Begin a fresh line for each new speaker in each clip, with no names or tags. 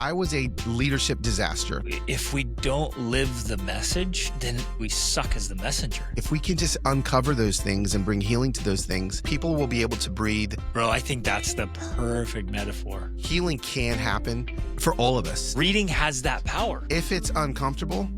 I was a leadership disaster.
If we don't live the message, then we suck as the messenger.
If we can just uncover those things and bring healing to those things, people will be able to breathe.
Bro, I think that's the perfect metaphor.
Healing can happen for all of us.
Reading has that power.
If it's uncomfortable,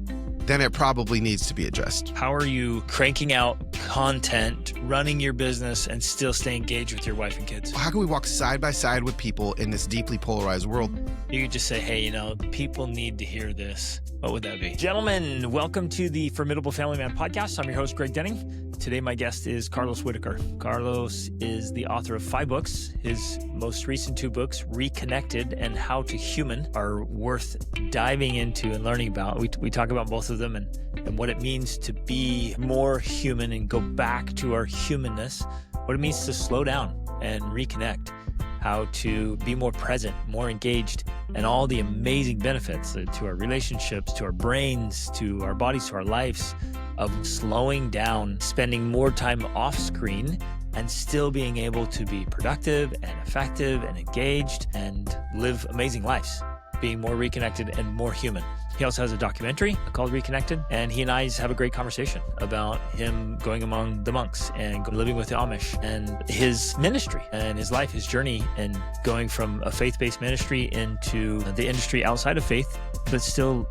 then it probably needs to be addressed.
How are you cranking out content, running your business, and still stay engaged with your wife and kids?
How can we walk side by side with people in this deeply polarized world?
You could just say, hey, people need to hear this. What would that be? Gentlemen, welcome to the Formidable Family Man podcast. I'm your host, Greg Denning. Today, my guest is Carlos Whittaker. Carlos is the author of 5 books. His most recent 2 books, Reconnected and How to Human, are worth diving into and learning about. We talk about both of them and what it means to be more human and go back to our humanness, what it means to slow down and reconnect, how to be more present, more engaged, and all the amazing benefits to our relationships, to our brains, to our bodies, to our lives, of slowing down, spending more time off screen, and still being able to be productive and effective and engaged and live amazing lives, being more reconnected and more human. He also has a documentary called Reconnected, and he and I have a great conversation about him going among the monks and living with the Amish and his ministry and his life, his journey, and going from a faith-based ministry into the industry outside of faith, but still,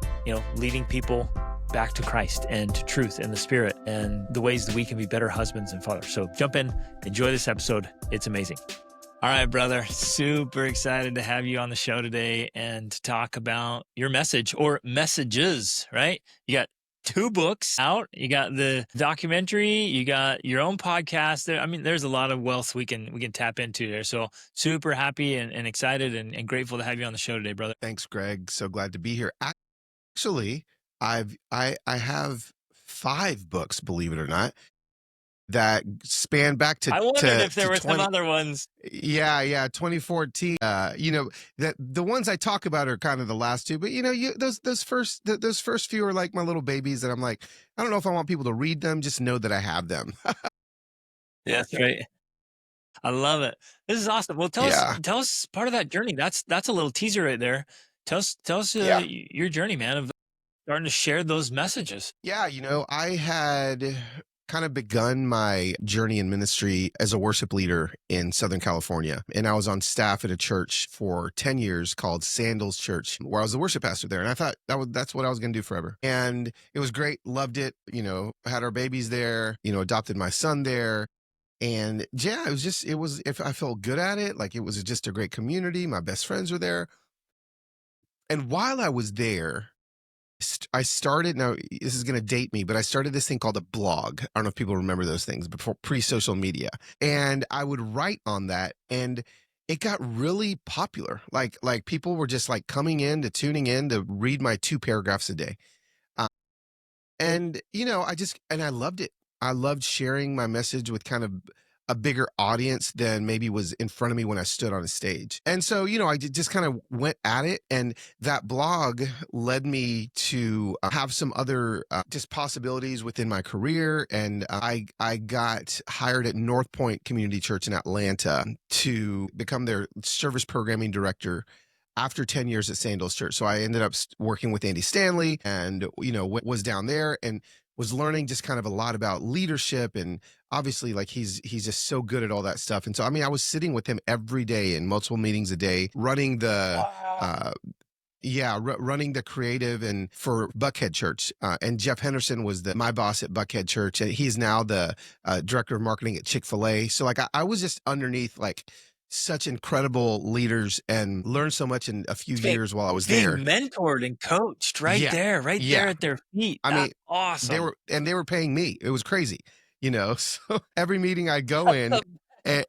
leading people back to Christ and to truth and the Spirit and the ways that we can be better husbands and fathers. So jump in, enjoy this episode. It's amazing. All right, brother. Super excited to have you on the show today and to talk about your message or messages, right? You got 2 books out. You got the documentary. You got your own podcast there. I mean, there's a lot of wealth we can tap into there. So super happy and excited and grateful to have you on the show today, brother.
Thanks, Greg. So glad to be here. Actually, I have 5 books, believe it or not, that span back to.
I wondered if there were
20,
some other ones.
Yeah, 2014. That the ones I talk about are kind of the last 2, but those first few are like my little babies that I'm like, I don't know if I want people to read them. Just know that I have them.
Yeah, that's right. I love it. This is awesome. Well, tell us part of that journey. That's a little teaser right there. Tell us your journey, man, of starting to share those messages.
Yeah, I had kind of begun my journey in ministry as a worship leader in Southern California. And I was on staff at a church for 10 years called Sandals Church, where I was the worship pastor there. And I thought that's what I was going to do forever. And it was great. Loved it. Had our babies there, adopted my son there. And yeah, if I felt good at it, like it was just a great community. My best friends were there. And while I was there, I started, now this is going to date me, but I started this thing called a blog. I don't know if people remember those things, before pre-social media. And I would write on that, and it got really popular. Like people were just like tuning in to read my 2 paragraphs a day. And I loved it. I loved sharing my message with kind of a bigger audience than maybe was in front of me when I stood on a stage. And so, I just kind of went at it. And that blog led me to have some other just possibilities within my career. And I got hired at North Point Community Church in Atlanta to become their service programming director after 10 years at Sandals Church. So I ended up working with Andy Stanley and, was down there and was learning just kind of a lot about leadership. And obviously, like he's just so good at all that stuff. And so, I was sitting with him every day in multiple meetings a day, running the, running the creative and for Buckhead Church. And Jeff Henderson was my boss at Buckhead Church. And he's now the director of marketing at Chick-fil-A. So like, I was just underneath like such incredible leaders and learned so much in a few years while I was there.
Mentored and coached there at their feet. Awesome.
They were paying me. It was crazy, so every meeting I'd go in and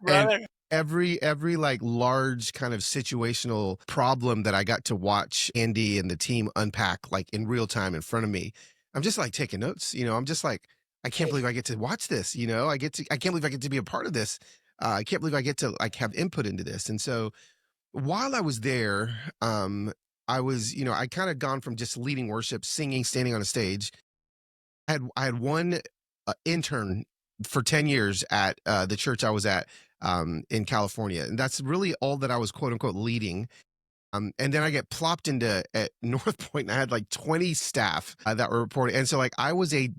every like large kind of situational problem that I got to watch Andy and the team unpack like in real time in front of me, I'm just like taking notes, I'm just like, I can't believe I get to watch this, I can't believe I get to be a part of this. I can't believe I get to like have input into this. And so while I was there, I was, I kind of gone from just leading worship, singing, standing on a stage. I had one intern for 10 years at the church I was at in California. And that's really all that I was quote unquote leading. And then I get plopped into at North Point, and I had like 20 staff that were reporting. And so like I was a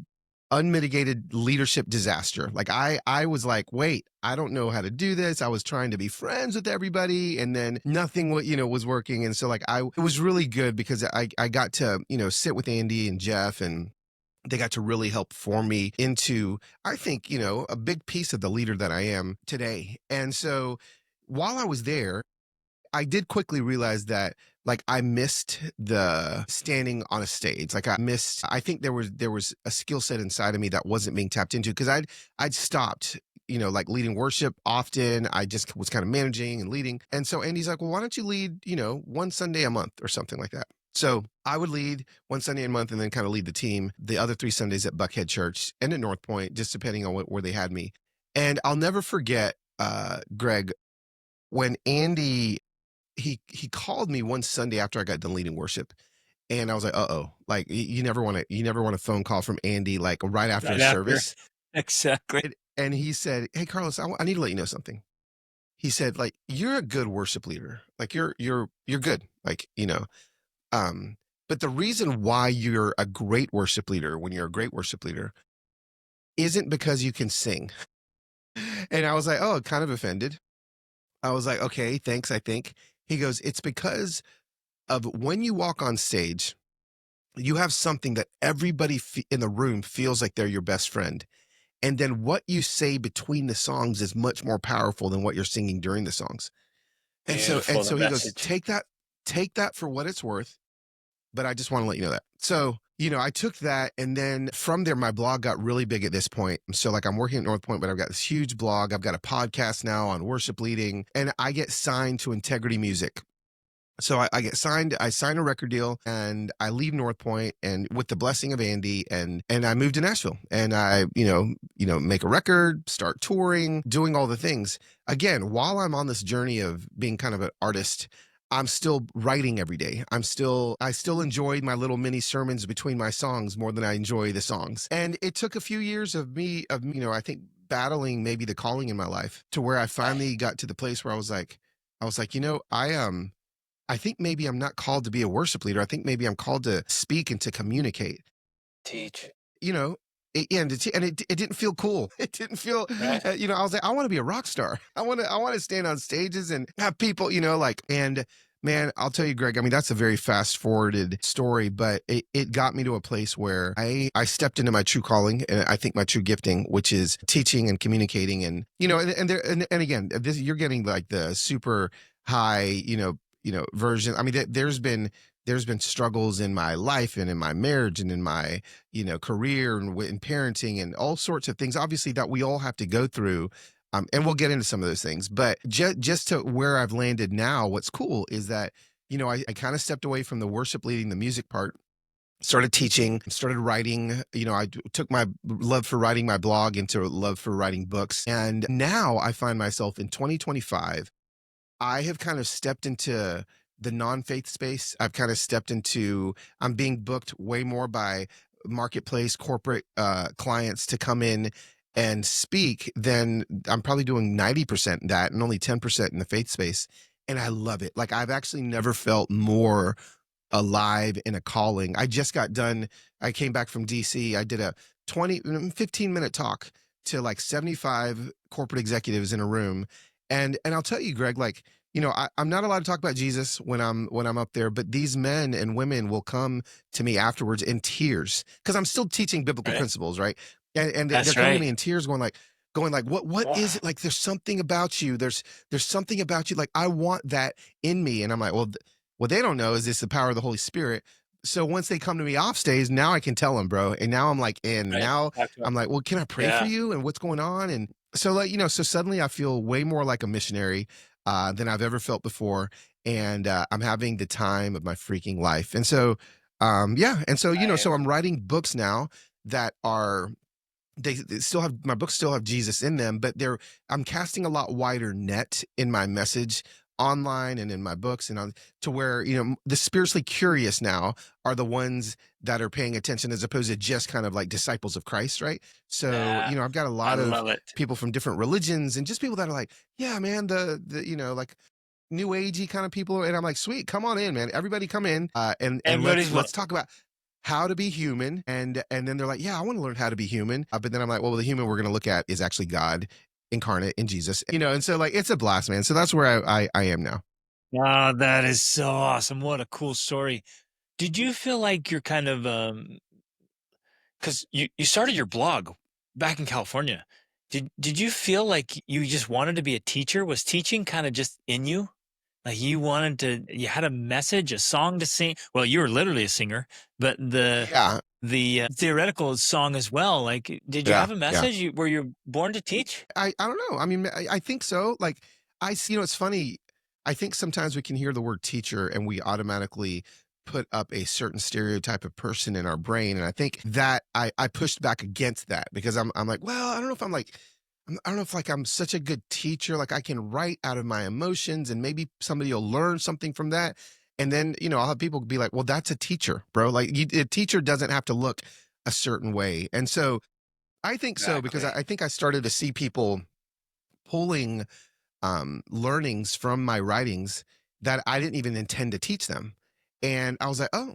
unmitigated leadership disaster. Like I was like, wait, I don't know how to do this. I was trying to be friends with everybody, and then nothing was working. And so like it was really good because I got to, sit with Andy and Jeff, and they got to really help form me into, I think, a big piece of the leader that I am today. And so while I was there, I did quickly realize that like I missed the standing on a stage. Like I think there was a skill set inside of me that wasn't being tapped into because I'd stopped, like leading worship often. I just was kind of managing and leading. And so Andy's like, well, why don't you lead, one Sunday a month or something like that? So I would lead one Sunday a month and then kind of lead the team the other 3 Sundays at Buckhead Church and at North Point, just depending on where they had me. And I'll never forget, Greg, when Andy he called me one Sunday after I got done leading worship, and I was like, "Uh-oh!" Like you never want a phone call from Andy like right after
Right
his
after.
service.
Exactly.
And he said, "Hey, Carlos, I need to let you know something." He said, "Like you're a good worship leader. Like you're good. Like but the reason why you're a great worship leader when you're a great worship leader isn't because you can sing." And I was like, "Oh, kind of offended." I was like, "Okay, thanks, I think." He goes, "It's because of when you walk on stage, you have something that everybody in the room feels like they're your best friend. And then what you say between the songs is much more powerful than what you're singing during the songs." And so,
Beautiful, the
he goes,
message.
take that for what it's worth, but I just want to let you know that. So, I took that, and then from there, my blog got really big at this point. So like I'm working at North Point, but I've got this huge blog. I've got a podcast now on worship leading, and I get signed to Integrity Music. So I get signed, I sign a record deal, and I leave North Point, and with the blessing of Andy, and I moved to Nashville, and I, make a record, start touring, doing all the things. Again, while I'm on this journey of being kind of an artist, I'm still writing every day. I still enjoy my little mini sermons between my songs more than I enjoy the songs. And it took a few years of me, I think battling maybe the calling in my life to where I finally got to the place where I was like, I think maybe I'm not called to be a worship leader. I think maybe I'm called to speak and to communicate.
Teach.
You know, it didn't feel cool. It didn't feel,
Right.
I was like, I want to be a rock star. I want to stand on stages and have people, and man, I'll tell you, Greg, I mean, that's a very fast forwarded story, but it got me to a place where I stepped into my true calling, and I think my true gifting, which is teaching and communicating. And, and again, this, you're getting like the super high, version. I mean, there's been struggles in my life and in my marriage and in my, career and in parenting and all sorts of things, obviously, that we all have to go through. And we'll get into some of those things, but just to where I've landed now, what's cool is that, I kind of stepped away from the worship leading, the music part, started teaching, started writing. I took my love for writing my blog into a love for writing books. And now I find myself in 2025, I have kind of stepped into the non-faith space. I've kind of stepped into, I'm being booked way more by marketplace corporate clients to come in and speak than I'm probably doing 90% that and only 10% in the faith space. And I love it. Like I've actually never felt more alive in a calling. I just got done. I came back from DC. I did a 15-minute talk to like 75 corporate executives in a room. And I'll tell you, Greg, like, I'm not allowed to talk about Jesus when I'm up there, but these men and women will come to me afterwards in tears because I'm still teaching biblical
Right.
principles, right? And they're
That's
coming to
right.
me in tears, going like, what is it? Like, there's something about you. There's something about you. Like, I want that in me. And I'm like, well, what they don't know is it's the power of the Holy Spirit. So once they come to me off stage, now I can tell them, bro. And now I'm like in.
Right.
Now
Talk to him.
I'm like, well, can I pray for
Yeah.
you? And what's going on? And so like, so suddenly I feel way more like a missionary than I've ever felt before. And I'm having the time of my freaking life. And so, yeah. And so,
I
so
love
I'm writing books now that are, they still have, my books still have Jesus in them, but I'm casting a lot wider net in my message online and in my books and on to where, the spiritually curious now are the ones that are paying attention as opposed to just kind of like disciples of Christ. Right. So,
that.
I've got a
I
lot of
love it.
people from different religions and just people that are like, yeah, man, like new agey kind of people. And I'm like, sweet, come on in, man. Everybody come in. And
Everybody's
let's talk about how to be human. And then they're like, yeah, I want to learn how to be human. But then I'm like, well, the human we're going to look at is actually God incarnate in Jesus, and so like, it's a blast, man. So that's where I am now.
Oh, that is so awesome. What a cool story. Did you feel like you're kind of because you started your blog back in California. Did you feel like you just wanted to be a teacher? Was teaching kind of just in you? Like you had a message, a song to sing. Well, you were literally a singer, but
Yeah.
the theoretical song as well. Like, did you
Yeah.
have a
Yeah.
message? Were you born to teach?
I don't know. I mean, I think so. Like, it's funny. I think sometimes we can hear the word teacher and we automatically put up a certain stereotype of person in our brain. And I think that I pushed back against that because I'm like, well, I don't know if I'm like, I don't know if like I'm such a good teacher. Like I can write out of my emotions and maybe somebody will learn something from that. And then, I'll have people be like, well, that's a teacher, bro. Like a teacher doesn't have to look a certain way. And so I think so because
Exactly.
I think I started to see people pulling learnings from my writings that I didn't even intend to teach them. And I was like, oh,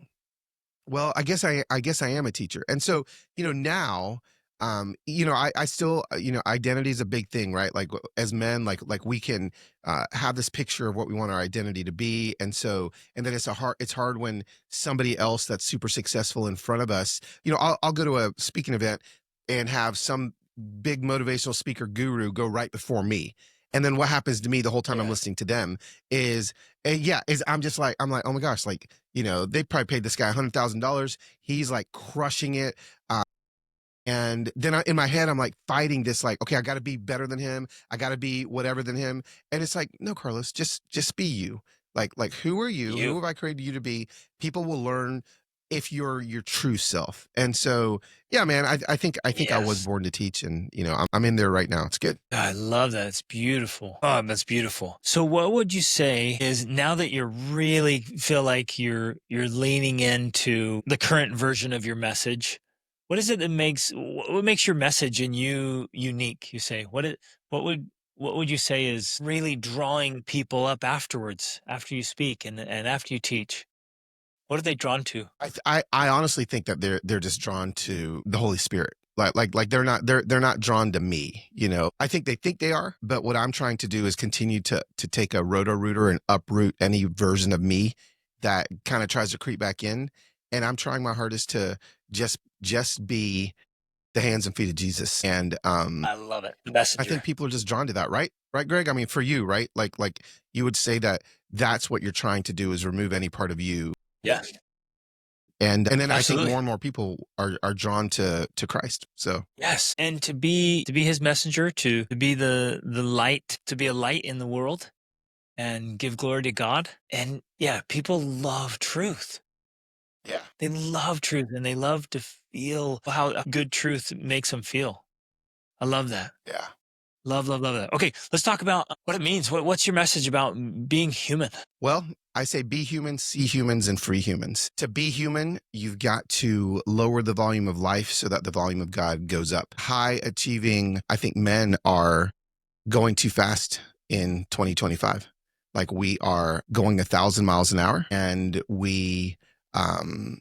well, I guess I am a teacher. And so, now, I still, identity is a big thing, right? Like as men, like we can have this picture of what we want our identity to be. And then it's hard when somebody else that's super successful in front of us, I'll go to a speaking event and have some big motivational speaker guru go right before me. And then what happens to me the whole time I'm
Yeah.
listening to them is, I'm like, oh my gosh, like, they probably paid this guy $100,000. He's like crushing it. And then in my head, I'm like fighting this, like, okay, I got to be better than him. I got to be whatever than him. And it's like, no, Carlos, just be you. Like, who are you? Who
You.
have I created you to be? People will learn if you're your true self. And so, yeah, man, I think I was
Yes.
born to teach, and I'm in there right now. It's good.
I love that. It's beautiful. Oh, that's beautiful. So what would you say is now that you really feel like you're leaning into the current version of your message, what is it that what makes your message and you unique? You say, what would what would you say is really drawing people up afterwards, after you speak and after you teach? What are they drawn to?
I honestly think that they're just drawn to the Holy Spirit. Like they're not drawn to me. I think they are, but what I'm trying to do is continue to take a roto rooter and uproot any version of me that kind of tries to creep back in. And I'm trying my hardest to just be the hands and feet of Jesus. And
I love it. The
I think
messenger.
people are just drawn to that, right? Right, Greg? I mean, for you, right? Like you would say that that's what you're trying to do is remove any part of you.
Yeah,
And then I think
absolutely.
more and more people are drawn to Christ. So
Yes. And to be his messenger, to be the light, to be a light in the world and give glory to God. And yeah, people love truth.
yeah,
They love truth and they love to feel how a good truth makes them feel. I love that.
yeah.
Love, love, love that. Okay, let's talk about what it means. What's your message about being human?
Well, I say be human, see humans, and free humans. To be human, you've got to lower the volume of life so that the volume of God goes up. High achieving, I think men are going too fast in 2025. Like we are going 1,000 miles an hour, and um,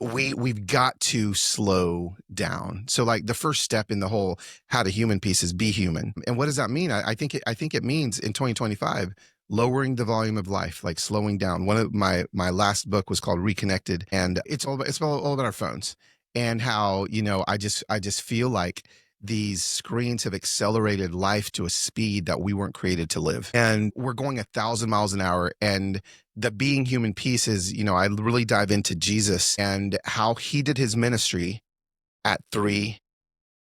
we've got to slow down. So like the first step in the whole how to human piece is be human. And what does that mean? I think it means in 2025 lowering the volume of life, like slowing down. One of my last book was called Reconnected, and it's all about our phones and how I just feel like these screens have accelerated life to a speed that we weren't created to live, and we're going 1,000 miles an hour. And the being human piece is, I really dive into Jesus and how he did his ministry at 3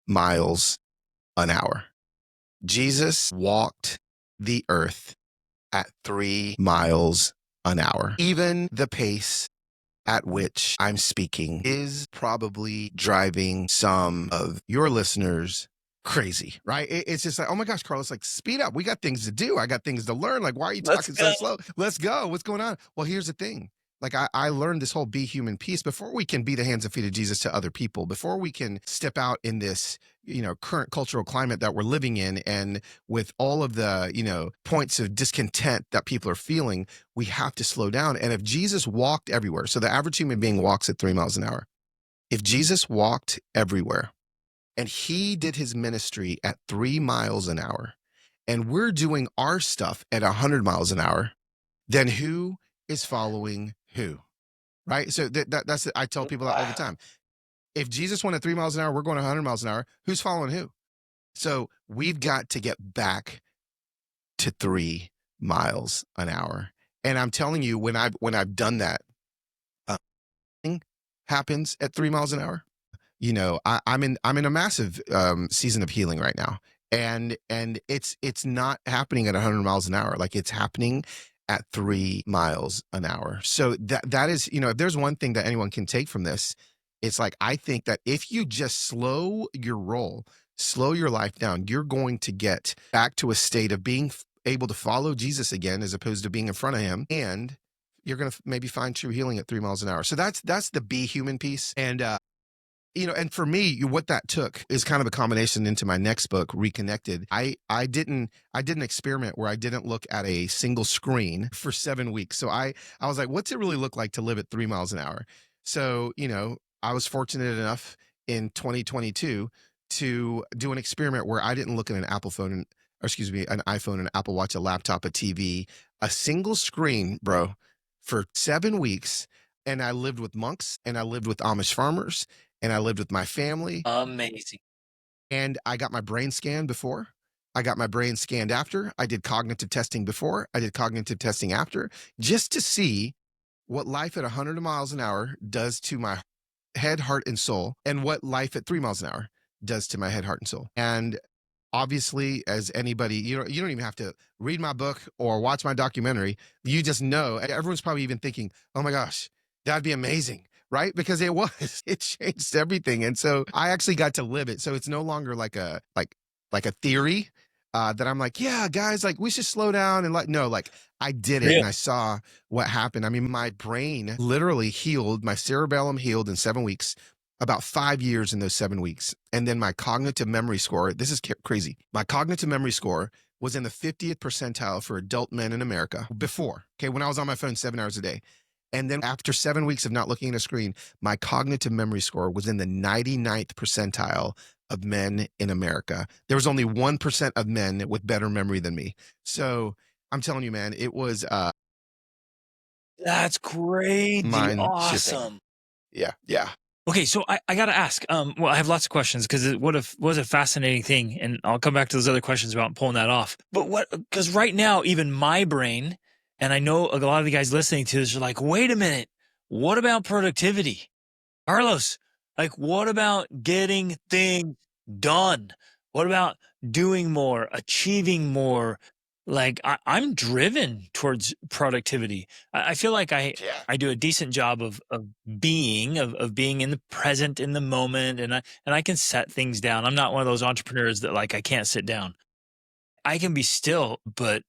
miles an hour. Jesus walked the earth at 3 miles an hour. Even the pace at which I'm speaking is probably driving some of your listeners crazy, right? It's just like, oh my gosh, Carlos, like speed up. We got things to do. I got things to learn. Like, why are you
Let's
talking so
go.
slow? Let's go. What's going on? Well, here's the thing. Like I learned this whole be human piece before we can be the hands and feet of Jesus to other people, before we can step out in this, current cultural climate that we're living in. And with all of the, points of discontent that people are feeling, we have to slow down. And if Jesus walked everywhere, so the average human being walks at 3 miles an hour. If Jesus walked everywhere and he did his ministry at 3 miles an hour, and we're doing our stuff at 100 miles an hour, then who is following who? Right? So that's I tell people that all the time. If Jesus went at 3 miles an hour, we're going 100 miles an hour. Who's following who? So we've got to get back to 3 miles an hour. And I'm telling you, when I've done that, happens at 3 miles an hour. I'm in a massive season of healing right now, and it's not happening at 100 miles an hour. Like, it's happening at 3 miles an hour. So that is, if there's one thing that anyone can take from this, it's like, I think that if you just slow your roll, slow your life down, you're going to get back to a state of being able to follow Jesus again, as opposed to being in front of him. And you're going to maybe find true healing at 3 miles an hour. So that's the be human piece. And, and for me, what that took is kind of a combination into my next book, Reconnected. I did an experiment where I didn't look at a single screen for 7 weeks. So I was like, what's it really look like to live at 3 miles an hour? So, I was fortunate enough in 2022 to do an experiment where I didn't look at an Apple phone, an iPhone, an Apple Watch, a laptop, a TV, a single screen, bro, for 7 weeks. And I lived with monks, and I lived with Amish farmers, and I lived with my family.
Amazing.
And I got my brain scanned before. I got my brain scanned after. I did cognitive testing before. I did cognitive testing after, just to see what life at 100 miles an hour does to my head, heart, and soul, and what life at 3 miles an hour does to my head, heart, and soul. And obviously, as anybody, you don't even have to read my book or watch my documentary. You just know. Everyone's probably even thinking, oh my gosh, that'd be amazing, right? Because it changed everything. And so I actually got to live it. So it's no longer like a theory that I'm like, yeah, guys, like, we should slow down. And no, like, I did it, and I saw what happened. I mean, my brain literally healed, my cerebellum healed in 7 weeks, about 5 years in those 7 weeks. And then my cognitive memory score, this is crazy. My cognitive memory score was in the 50th percentile for adult men in America before, when I was on my phone 7 hours a day. And then after 7 weeks of not looking at a screen, my cognitive memory score was in the 99th percentile of men in America. There was only 1% of men with better memory than me. So I'm telling you, man, it was
That's crazy.
mind-shifting.
Awesome.
Yeah.
Okay, so I got to ask. Well, I have lots of questions, because it was a fascinating thing, and I'll come back to those other questions about pulling that off. But because right now, even my brain, and I know a lot of the guys listening to this are like, wait a minute, what about productivity? Carlos, like, what about getting things done? What about doing more, achieving more? Like, I'm driven towards productivity. I feel like I do a decent job of being in the present, in the moment, and I can set things down. I'm not one of those entrepreneurs that, like, I can't sit down. I can be still, but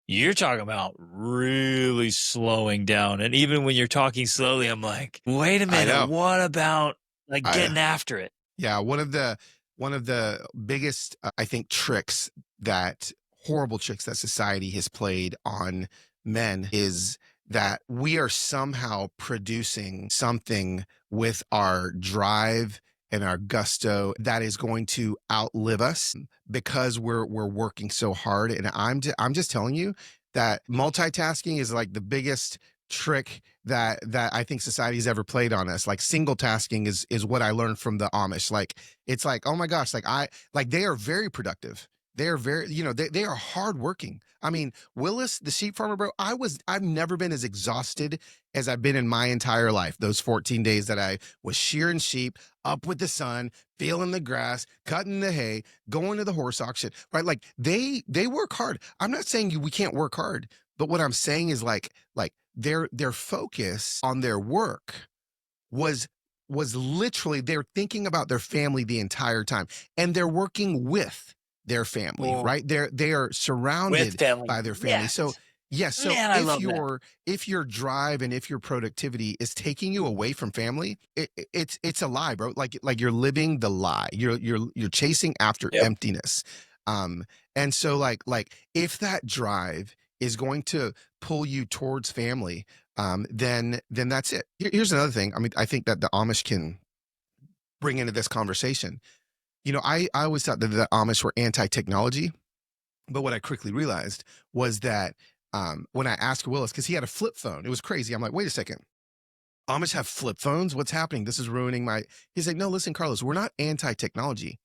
you're talking about really slowing down. And even when you're talking slowly, I'm like, wait a minute, what about, like, getting after it?
Yeah, one of the biggest, I think, horrible tricks that society has played on men is that we are somehow producing something with our drive and our gusto that is going to outlive us because we're working so hard. And I'm just telling you that multitasking is like the biggest trick that I think society's ever played on us. Like, single tasking is what I learned from the Amish. Like, it's like, oh my gosh, like they are very productive. They are very, they are hardworking. I mean, Willis, the sheep farmer, bro, I've never been as exhausted as I've been in my entire life. Those 14 days that I was shearing sheep, up with the sun, feeling the grass, cutting the hay, going to the horse auction, right? Like, they work hard. I'm not saying we can't work hard, but what I'm saying is like their focus on their work was literally, they're thinking about their family the entire time, and they're working with their family, right? They are surrounded by their family.
Yes.
So Yes. So
Man, I love that.
if your drive and if your productivity is taking you away from family, it's a lie, bro. Like you're living the lie. You're chasing after
Yep.
emptiness. Um, and so like if that drive is going to pull you towards family, then that's it. Here's another thing. I mean, I think that the Amish can bring into this conversation. I always thought that the Amish were anti-technology, but what I quickly realized was that when I asked Willis, because he had a flip phone, it was crazy. I'm like, wait a second, Amish have flip phones? What's happening? This is ruining my. He's like, no, listen, Carlos, we're not anti technology.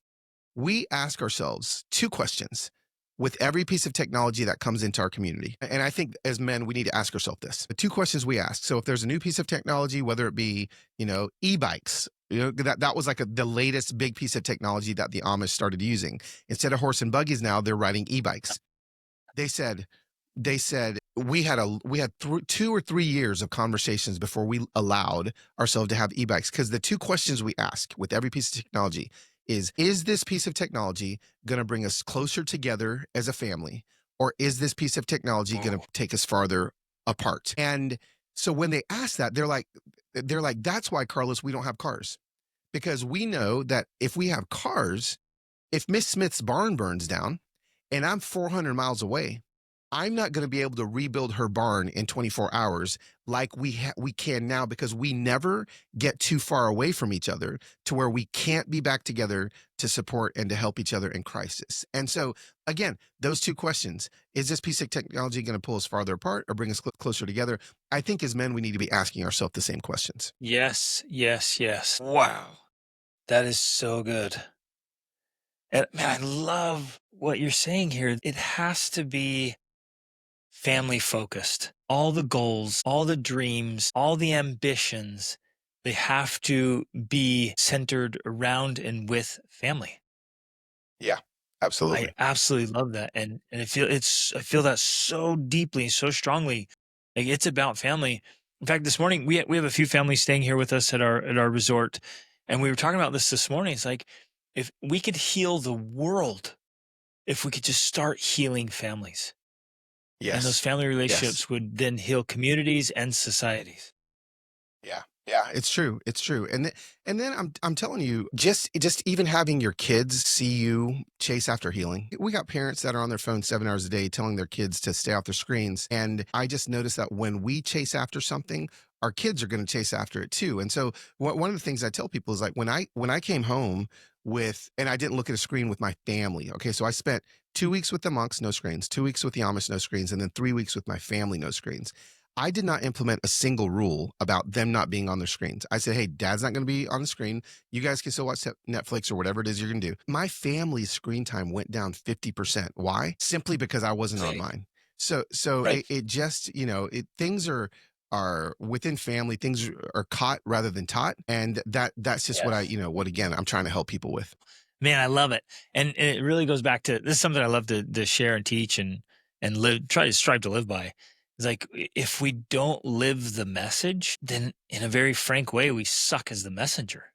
We ask ourselves two questions with every piece of technology that comes into our community. And I think as men, we need to ask ourselves this. The two questions we ask. So if there's a new piece of technology, whether it be, e-bikes, that was like the latest big piece of technology that the Amish started using. Instead of horse and buggies now, they're riding e-bikes. They said we had 2 or 3 years of conversations before we allowed ourselves to have e-bikes, because the two questions we ask with every piece of technology is this piece of technology going to bring us closer together as a family, or is this piece of technology going to take us farther apart? And so when they ask that, they're like that's why, Carlos, we don't have cars, because we know that if we have cars, if Miss Smith's barn burns down and I'm 400 miles away, I'm not going to be able to rebuild her barn in 24 hours like we can now, because we never get too far away from each other to where we can't be back together to support and to help each other in crisis. And so, again, those two questions: is this piece of technology going to pull us farther apart or bring us closer together? I think as men, we need to be asking ourselves the same questions.
Yes, yes, yes. Wow. That is so good. And man, I love what you're saying here. It has to be family focused. All the goals, all the dreams, all the ambitions, they have to be centered around and with family.
Yeah,
I
absolutely.
absolutely love that. And I feel that so deeply, so strongly. Like it's about family. In fact, this morning we have a few families staying here with us at our resort, and we were talking about this morning. It's like if we could heal the world, if we could just start healing families, and those
Yes.
family
Yes.
relationships would then heal communities and societies.
Yeah. Yeah, it's true. It's true. And then I'm telling you, just even having your kids see you chase after healing. We got parents that are on their phone 7 hours a day telling their kids to stay off their screens. And I just noticed that when we chase after something, our kids are going to chase after it too. And so one of the things I tell people is, like, when I came home and I didn't look at a screen with my family. Okay. So I spent 2 weeks with the monks, no screens, 2 weeks with the Amish, no screens, and then 3 weeks with my family, no screens. I did not implement a single rule about them not being on their screens. I said, hey, dad's not going to be on the screen. You guys can still watch Netflix or whatever it is you're going to do. My family's screen time went down 50%. Why? Simply because I wasn't on
See,
mine. So
right?
it just, things are within family, things are caught rather than taught. And that's just what
Yes.
what, again, I'm trying to help people with.
Man, I love it. And it really goes back to this is something I love to share and teach and live, try to strive to live by. It's like if we don't live the message, then in a very frank way, we suck as the messenger.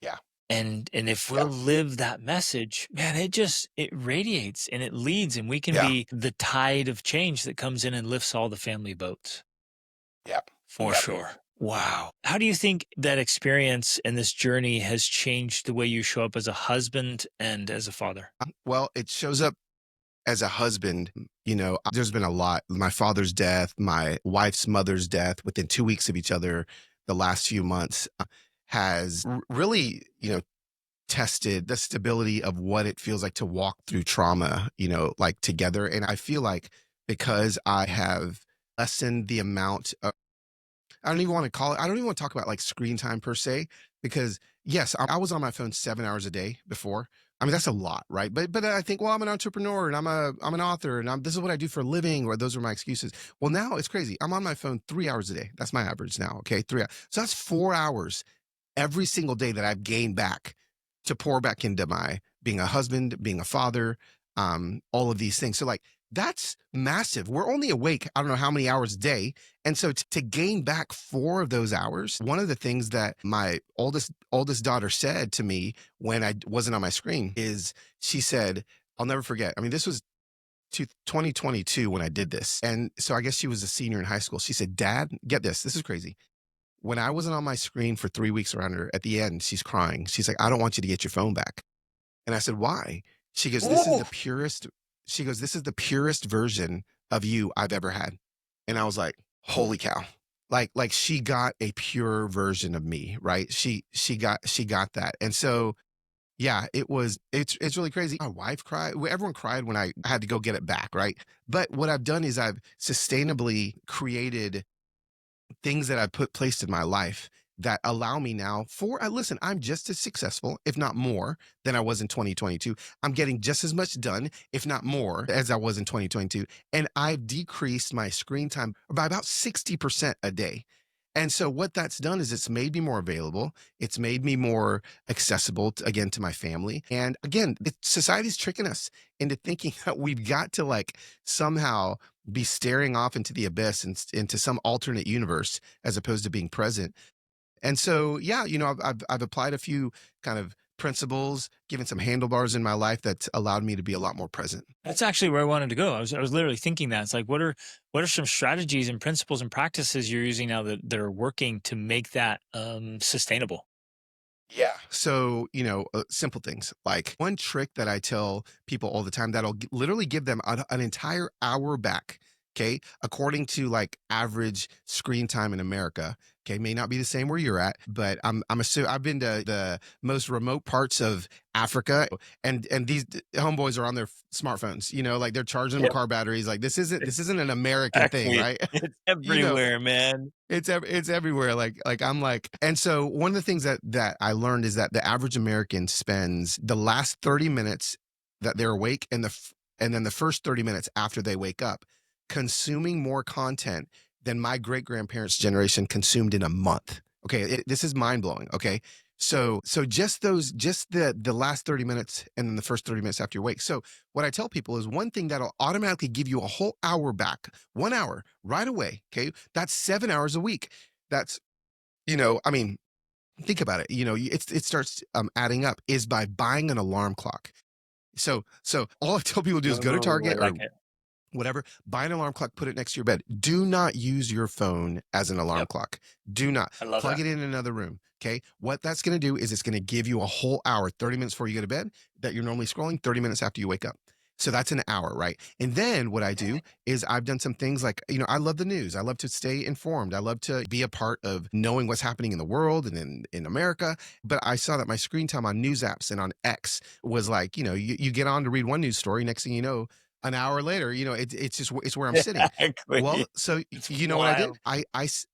Yeah.
And if
Yeah.
we'll live that message, man, it radiates and it leads, and we can
Yeah.
be the tide of change that comes in and lifts all the family boats.
Yeah.
For
Yeah.
sure. Wow. How do you think that experience and this journey has changed the way you show up as a husband and as a father?
Well, it shows up as a husband. There's been a lot. My father's death, my wife's mother's death within 2 weeks of each other, the last few months, has really, tested the stability of what it feels like to walk through trauma, like together. And I feel like because I have lessened the amount of, I don't even want to call it, I don't even want to talk about like screen time per se, because yes, I was on my phone 7 hours a day before. I mean, that's a lot, right? But I think, well, I'm an entrepreneur and I'm an author and this is what I do for a living, or those are my excuses. Well, now it's crazy. I'm on my phone 3 hours a day. That's my average now. Okay. 3 hours. So that's 4 hours every single day that I've gained back to pour back into my being a husband, being a father, all of these things. So like that's massive. We're only awake, I don't know how many hours a day. And so to gain back 4 of those hours, one of the things that my oldest daughter said to me when I wasn't on my screen is, she said, I'll never forget. I mean, this was 2022 when I did this. And so I guess she was a senior in high school. She said, Dad, get this. This is crazy. When I wasn't on my screen for 3 weeks around her, at the end, she's crying. She's like, I don't want you to get your phone back. And I said, why? She goes, this is
Ooh.
the purest. She goes, this is the purest version of you I've ever had. And I was like, holy cow. Like she got a pure version of me, right? She got that. And so yeah, it's really crazy. My wife cried. Everyone cried when I had to go get it back, right? But what I've done is I've sustainably created things that I've placed in my life that allow me now listen, I'm just as successful, if not more, than I was in 2022. I'm getting just as much done, if not more, as I was in 2022. And I've decreased my screen time by about 60% a day. And so what that's done is it's made me more available. It's made me more accessible again to my family. And again, society's tricking us into thinking that we've got to like somehow be staring off into the abyss and into some alternate universe as opposed to being present. And so, yeah, I've applied a few kind of principles, given some handlebars in my life that's allowed me to be a lot more present.
That's actually where I wanted to go. I was literally thinking that. It's like, what are some strategies and principles and practices you're using now that are working to make that sustainable?
Yeah. So, simple things like one trick that I tell people all the time that'll literally give them an entire hour back. Okay. According to like average screen time in America. Okay. May not be the same where you're at, but I'm assuming I've been to the most remote parts of Africa and these homeboys are on their smartphones, like they're charging them
Yep.
car batteries. Like this isn't an American thing,
Exactly.
right?
It's
you know,
everywhere, man.
it's everywhere. Like I'm like, and so one of the things that I learned is that the average American spends the last 30 minutes that they're awake and then the first 30 minutes after they wake up consuming more content than my great grandparents' generation consumed in a month. Okay, this is mind blowing. Okay, so just the last 30 minutes and then the first 30 minutes after you're awake. So what I tell people is one thing that'll automatically give you a whole hour back, 1 hour right away. Okay, that's 7 hours a week. That's I mean, think about it. It starts adding up is by buying an alarm clock. So all I tell people to do is go to
Oh, I
Target or
like it.
whatever, buy an alarm clock, put it next to your bed. Do not use your phone as an alarm
Yep.
clock. Do not
I love
plug
that.
it in another room. Okay. What that's going to do is it's going to give you a whole hour, 30 minutes before you go to bed that you're normally scrolling, 30 minutes after you wake up. So that's an hour, right? And then what I do is I've done some things like, I love the news. I love to stay informed. I love to be a part of knowing what's happening in the world and in America. But I saw that my screen time on news apps and on X was like, you get on to read one news story. Next thing you know, an hour later, it's where I'm sitting. Well,
Exactly.
so
It's
you know what I did?
wild.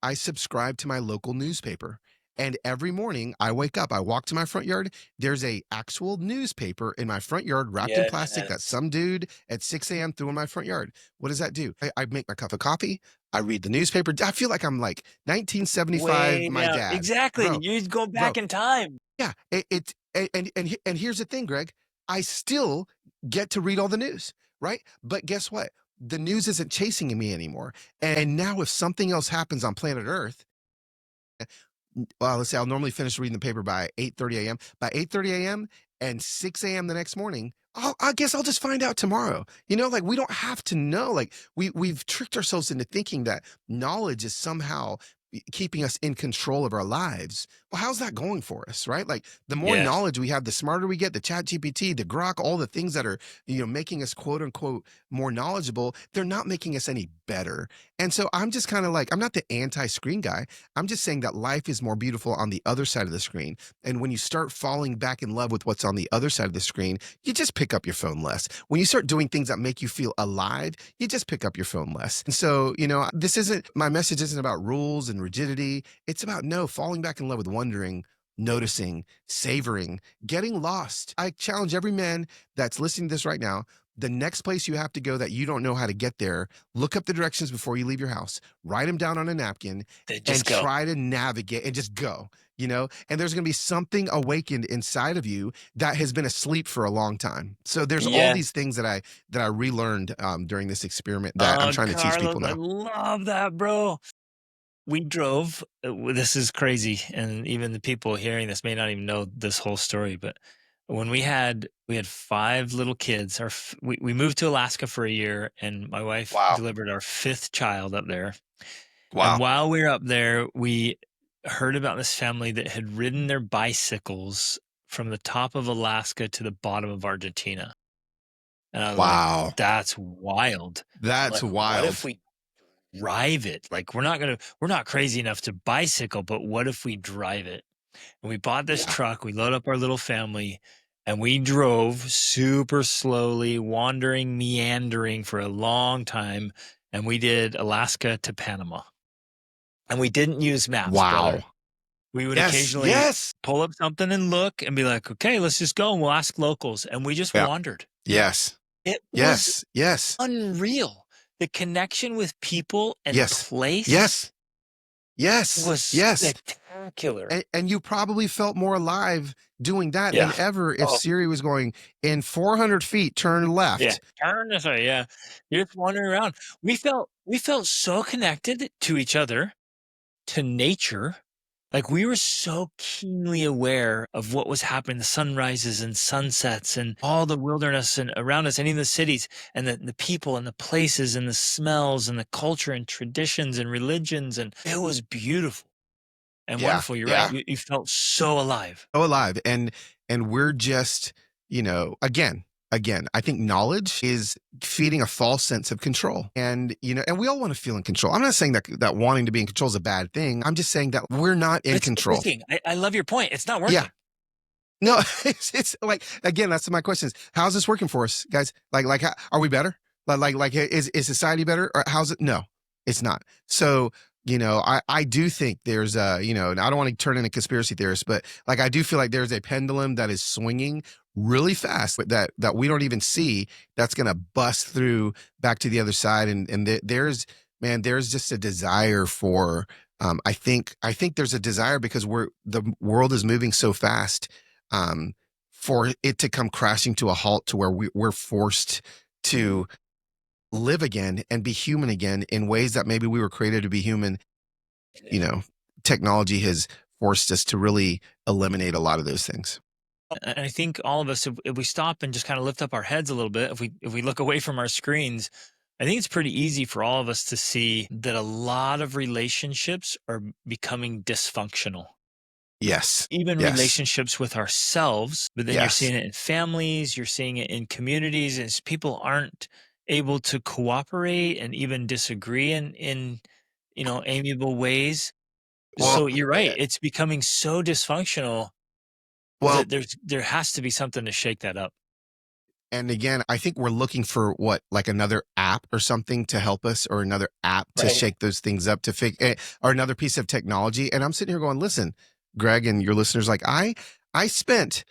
I subscribed to my local newspaper. And every morning I wake up, I walk to my front yard. There's a actual newspaper in my front yard wrapped in plastic that
Yes.
some dude at 6 a.m. threw in my front yard. What does that do? I make my cup of coffee. I read the newspaper. I feel like I'm like 1975,
Way
my
down.
dad.
Exactly.
Bro,
You're going
bro,
back in time.
yeah. And here's the thing, Greg. I still get to read all the news, right? But guess what? The news isn't chasing me anymore. And now if something else happens on planet Earth, well, let's say I'll normally finish reading the paper by 8:30 a.m. By 8:30 a.m. and 6 a.m. the next morning, I guess I'll just find out tomorrow. Like we don't have to know. Like we've tricked ourselves into thinking that knowledge is somehow keeping us in control of our lives. Well, how's that going for us, right? Like the more
Yeah.
knowledge we have, the smarter we get, the chat GPT, the Grok, all the things that are, making us quote unquote more knowledgeable, they're not making us any better. And so I'm just kind of like, I'm not the anti-screen guy. I'm just saying that life is more beautiful on the other side of the screen. And when you start falling back in love with what's on the other side of the screen, you just pick up your phone less. When you start doing things that make you feel alive, you just pick up your phone less. And so, my message isn't about rules and rigidity. It's about falling back in love with wondering, noticing, savoring, getting lost. I challenge every man that's listening to this right now. The next place you have to go that you don't know how to get there, look up the directions before you leave your house, write them down on a napkin,
They
and
just go.
try to navigate and just go. And there's going to be something awakened inside of you that has been asleep for a long time. So there's all
Yeah.
these things that I relearned during this experiment that I'm
Oh,
trying to teach
Carlos,
people
I
now.
love that, bro. We drove. This is crazy, and even the people hearing this may not even know this whole story. But when we had 5 little kids. We moved to Alaska for a year, and my wife
Wow.
delivered our 5th child up there.
Wow.
And while we were up there, we heard about this family that had ridden their bicycles from the top of Alaska to the bottom of Argentina. And I was like,
Wow.
that's wild.
That's
Like, what if
wild.
we drive it? Like, we're not crazy enough to bicycle, but what if we drive it? And we bought this
Yeah.
truck, we load up our little family, and we drove super slowly, wandering, meandering for a long time. And we did Alaska to Panama. And we didn't use maps, brother.
Wow.
We would
Yes.
occasionally
Yes.
pull up something and look and be like, okay, let's just go and we'll ask locals. And we just
Yeah.
wandered.
Yes.
It was
Yes. Yes.
unreal. The connection with people and
Yes.
place
Yes. Yes.
was
Yes.
spectacular.
And you probably felt more alive doing that
Yeah.
than ever if
Oh.
Siri was going in 400 feet, turn left.
Yeah. Turn this way. Yeah. You're just wandering around. We felt so connected to each other, to nature. Like, we were so keenly aware of what was happening, the sunrises and sunsets and all the wilderness and around us, and even the cities and the people and the places and the smells and the culture and traditions and religions. And it was beautiful and
Yeah.
wonderful. You're
Yeah.
right. You felt so alive.
So alive. And we're just, again, I think knowledge is feeding a false sense of control. And, and we all want to feel in control. I'm not saying that wanting to be in control is a bad thing. I'm just saying that we're not in
It's
control.
working. I love your point. It's not working.
Yeah. No, it's like, again, that's my question is, how's this working for us, guys? Like, how, are we better? Is society better? Or how's it? No, it's not. So, I do think there's and I don't want to turn into conspiracy theorist, but like, I do feel like there's a pendulum that is swinging really fast that we don't even see, that's going to bust through back to the other side. And there's just a desire for, I think there's a desire because the world is moving so fast, for it to come crashing to a halt to where we're forced to live again and be human again in ways that maybe we were created to be human. Technology has forced us to really eliminate a lot of those things.
And I think all of us, if we stop and just kind of lift up our heads a little bit, if we look away from our screens, I think it's pretty easy for all of us to see that a lot of relationships are becoming dysfunctional.
Yes.
Even
Yes.
relationships with ourselves, but then you're
Yes.
seeing it in families, you're seeing it in communities, as people aren't able to cooperate and even disagree in amiable ways. So
Well,
you're right. It's becoming so dysfunctional
well,
that there has to be something to shake that up.
and again, I think we're looking for what, like another app or something to help us, or another app to
Right.
shake those things up, to fix, or another piece of technology. And I'm sitting here going, listen, Greg, and your listeners, like I spent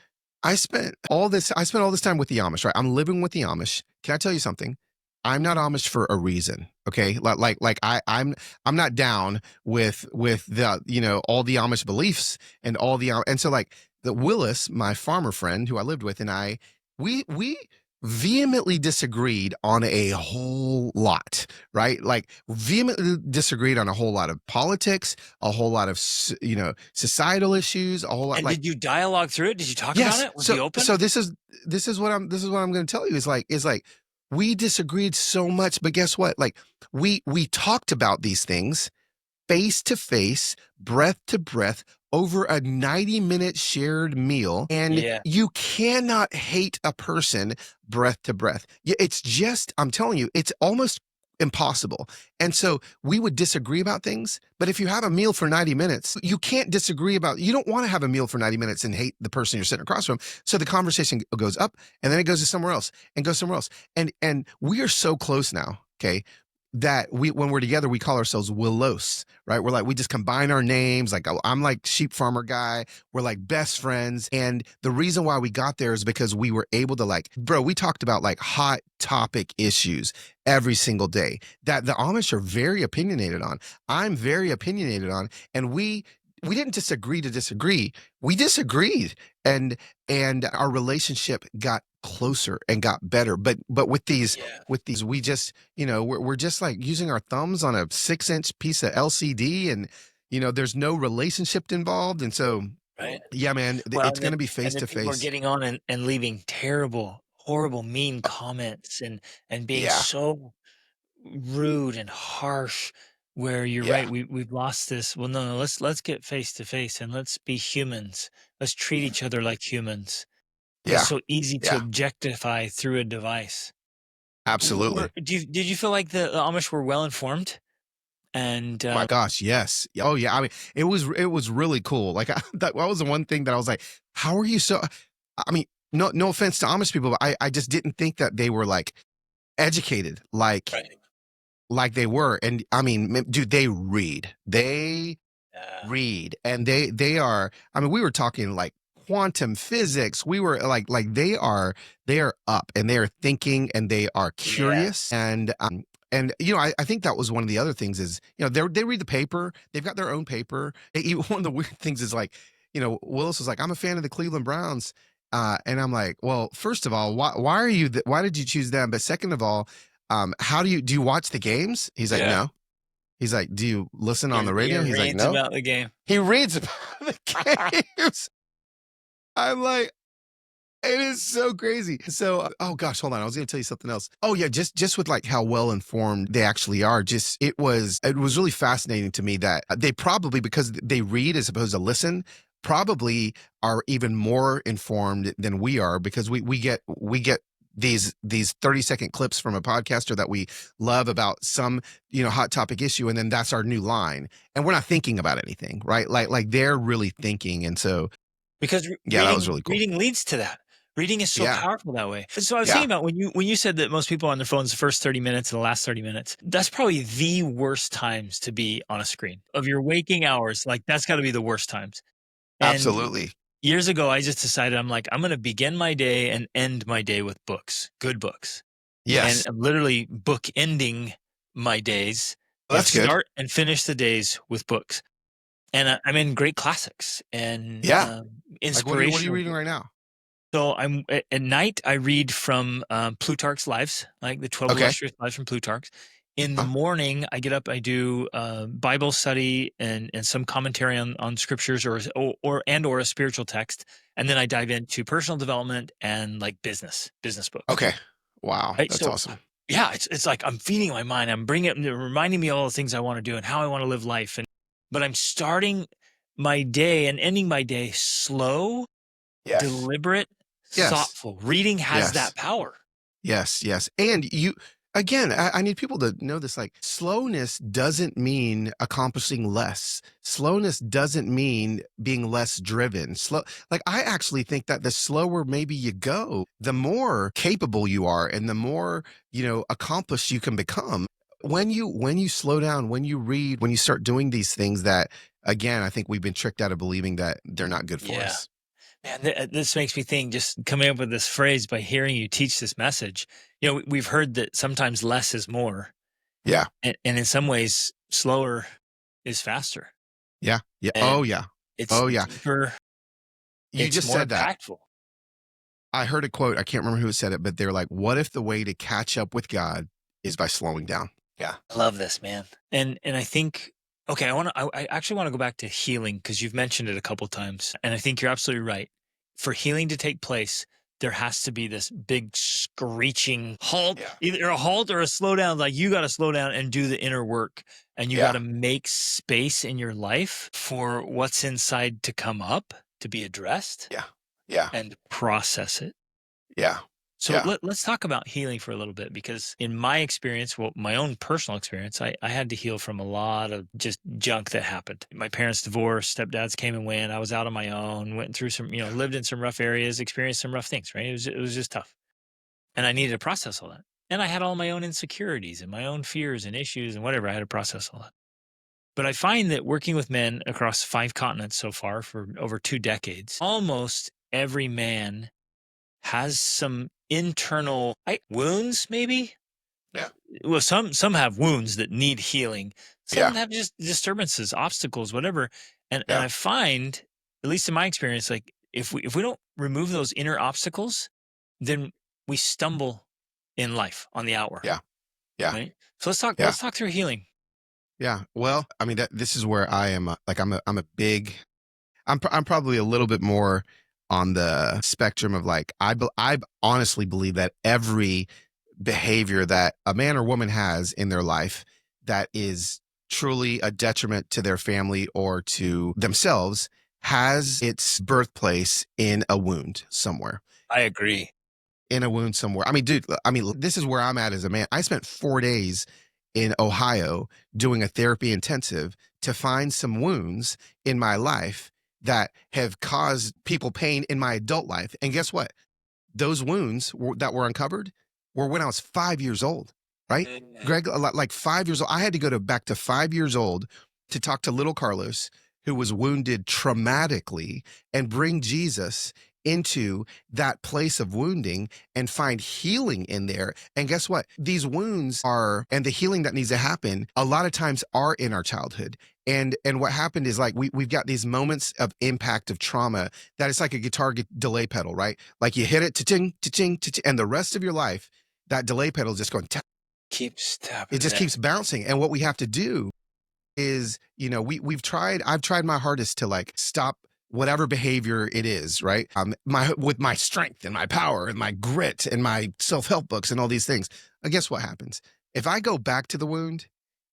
all this time with the Amish, right? I'm living with the Amish. Can I tell you something? I'm not Amish for a reason. Okay. I'm not down with the, all the Amish beliefs and all and so like the Willis, my farmer friend who I lived with, and we vehemently disagreed on a whole lot, right? Like vehemently disagreed on a whole lot of politics, a whole lot of, societal issues, a whole lot.
And
like,
did you dialogue through it? Did you talk
yes.
about it? Was he open?
So this is what I'm going to tell you is like, we disagreed so much, but guess what? Like we talked about these things face to face, breath to breath, over a 90-minute shared meal. And
Yeah.
you cannot hate a person breath to breath. It's just, I'm telling you, it's almost impossible. And so we would disagree about things, but if you have a meal for 90 minutes, you can't disagree about, you don't want to have a meal for 90 minutes and hate the person you're sitting across from. So the conversation goes up, and then it goes to somewhere else and goes somewhere else. And we are so close now. Okay. That when we're together, we call ourselves Willos, right? We're like, we just combine our names. Like, I'm like sheep farmer guy. We're like best friends. And the reason why we got there is because we were able to, like, bro, we talked about like hot topic issues every single day that the Amish are very opinionated on. I'm very opinionated on. And we didn't disagree to disagree. We disagreed, and our relationship got closer and got better. But with these, we just, we're just like using our thumbs on a 6-inch piece of LCD, and there's no relationship involved. And so
Right.
Yeah, man.
Well,
It's going to be face
and then
to
people are
face.
getting on and leaving terrible, horrible, mean comments and being
Yeah.
so rude and harsh where you're
Yeah.
right, we've lost this. Well, no, let's get face to face and let's be humans. Let's treat each other like humans. But it's
Yeah.
so easy to
Yeah.
objectify through a device.
Absolutely.
Did you feel like the Amish were well informed? And
My gosh, yes. Oh yeah. I mean, it was really cool. Like that was the one thing that I was like, how are you so I mean, no offense to Amish people, but I just didn't think that they were like educated
right.
like they were. And I mean, dude, they read. They
Yeah.
read and they are, I mean, we were talking like quantum physics. We were like they are up and they are thinking and they are
Yeah.
curious and I think that was one of the other things is they read the paper. They've got their own paper. One of the weird things is like Willis was like, I'm a fan of the Cleveland Browns, and I'm like, well, first of all, why are you why did you choose them? But second of all, how do you watch the games? He's like,
Yeah.
no. He's like, do you listen on the
He
radio? He's like,
reads
no.
about the game.
He reads about the games. I'm like, it is so crazy. So, oh gosh, hold on. I was going to tell you something else. Oh yeah, just with like how well informed they actually are. Just it was really fascinating to me that they probably, because they read as opposed to listen, probably are even more informed than we are, because we get these 30-second clips from a podcaster that we love about some hot topic issue, and then that's our new line, and we're not thinking about anything, right? Like they're really thinking, and so
Because
yeah, that was really cool.
reading leads to that. Reading is so
Yeah,
powerful that way. So I was
yeah.
thinking about when you said that most people are on their phones the first 30 minutes and the last 30 minutes, that's probably the worst times to be on a screen. Of your waking hours, like that's got to be the worst times. And
Absolutely.
years ago, I just decided I'm like, I'm going to begin my day and end my day with books, good books. And
Yes.
I'm literally book ending my days
Well,
and
that's good.
start and finish the days with books. And I'm in great classics and
Yeah. Like what are you
inspirational.
reading right now?
So I'm at night. I read from Plutarch's Lives, like the 12
Okay.
illustrious lives from Plutarch. In the
Huh?
morning, I get up. I do Bible study and some commentary on scriptures or a spiritual text, and then I dive into personal development and like business books.
Okay. Wow.
Right.
That's
So
awesome.
yeah, it's like I'm feeding my mind. I'm bringing it, reminding me all the things I want to do and how I want to live life. But I'm starting my day and ending my day slow,
Yes.
deliberate,
Yes.
thoughtful. Reading has
Yes.
that power.
Yes. Yes. And again, I need people to know this, like slowness doesn't mean accomplishing less. Slowness doesn't mean being less driven. Like I actually think that the slower maybe you go, the more capable you are and the more, accomplished you can become. When you slow down, when you read, when you start doing these things that, again, I think we've been tricked out of believing that they're not good for
Yeah.
us.
Man, this makes me think, just coming up with this phrase by hearing you teach this message. We've heard that sometimes less is more.
Yeah.
And in some ways, slower is faster.
Yeah. Yeah.
And
Oh yeah.
it's
Oh yeah.
deeper,
You
it's
just
more
said that.
impactful.
I heard a quote. I can't remember who said it, but they're like, what if the way to catch up with God is by slowing down? Yeah.
I love this, man. And I think, okay, I actually want to go back to healing because you've mentioned it a couple times. And I think you're absolutely right. For healing to take place, there has to be this big screeching halt,
Yeah.
either a halt or a slowdown. Like you got to slow down and do the inner work, and you
Yeah.
got to make space in your life for what's inside to come up, to be addressed,
Yeah. Yeah.
and process it.
Yeah.
So
Yeah.
let's talk about healing for a little bit, because in my experience, well, my own personal experience, I had to heal from a lot of just junk that happened. My parents divorced, stepdads came and went. I was out on my own, went through some, lived in some rough areas, experienced some rough things, right? It was just tough. And I needed to process all that. And I had all my own insecurities and my own fears and issues and whatever. I had to process all that. But I find that working with men across 5 continents so far for over 2 decades, almost every man has some internal wounds, maybe.
Yeah.
Well, some have wounds that need healing. Some
Yeah.
have just disturbances, obstacles, whatever. And
Yeah.
I find, at least in my experience, like if we don't remove those inner obstacles, then we stumble in life on the outward.
Yeah. Yeah.
Right. So let's talk.
Yeah.
Let's talk through healing.
Yeah. Well, I mean, this is where I am. Like, I'm a big. I'm probably a little bit more on the spectrum of like, I honestly believe that every behavior that a man or woman has in their life that is truly a detriment to their family or to themselves has its birthplace in a wound somewhere.
I agree.
In a wound somewhere. I mean, dude, I mean, this is where I'm at as a man. I spent 4 days in Ohio doing a therapy intensive to find some wounds in my life that have caused people pain in my adult life. And guess what? Those wounds that were uncovered were when I was 5 years old, right? Greg, like 5 years old. I had to go back to 5 years old to talk to little Carlos, who was wounded traumatically, and bring Jesus into that place of wounding and find healing in there. And guess what? These wounds are, and the healing that needs to happen a lot of times are in our childhood. And what happened is like we've got these moments of impact of trauma that it's like a guitar delay pedal, right? Like you hit it, cha-ching, cha-ching, cha-ching, and the rest of your life, that delay pedal is just going,
Keeps tapping.
it just keeps bouncing. And what we have to do is, I've tried my hardest to like stop whatever behavior it is, right? With my strength and my power and my grit and my self-help books and all these things. And guess what happens? If I go back to the wound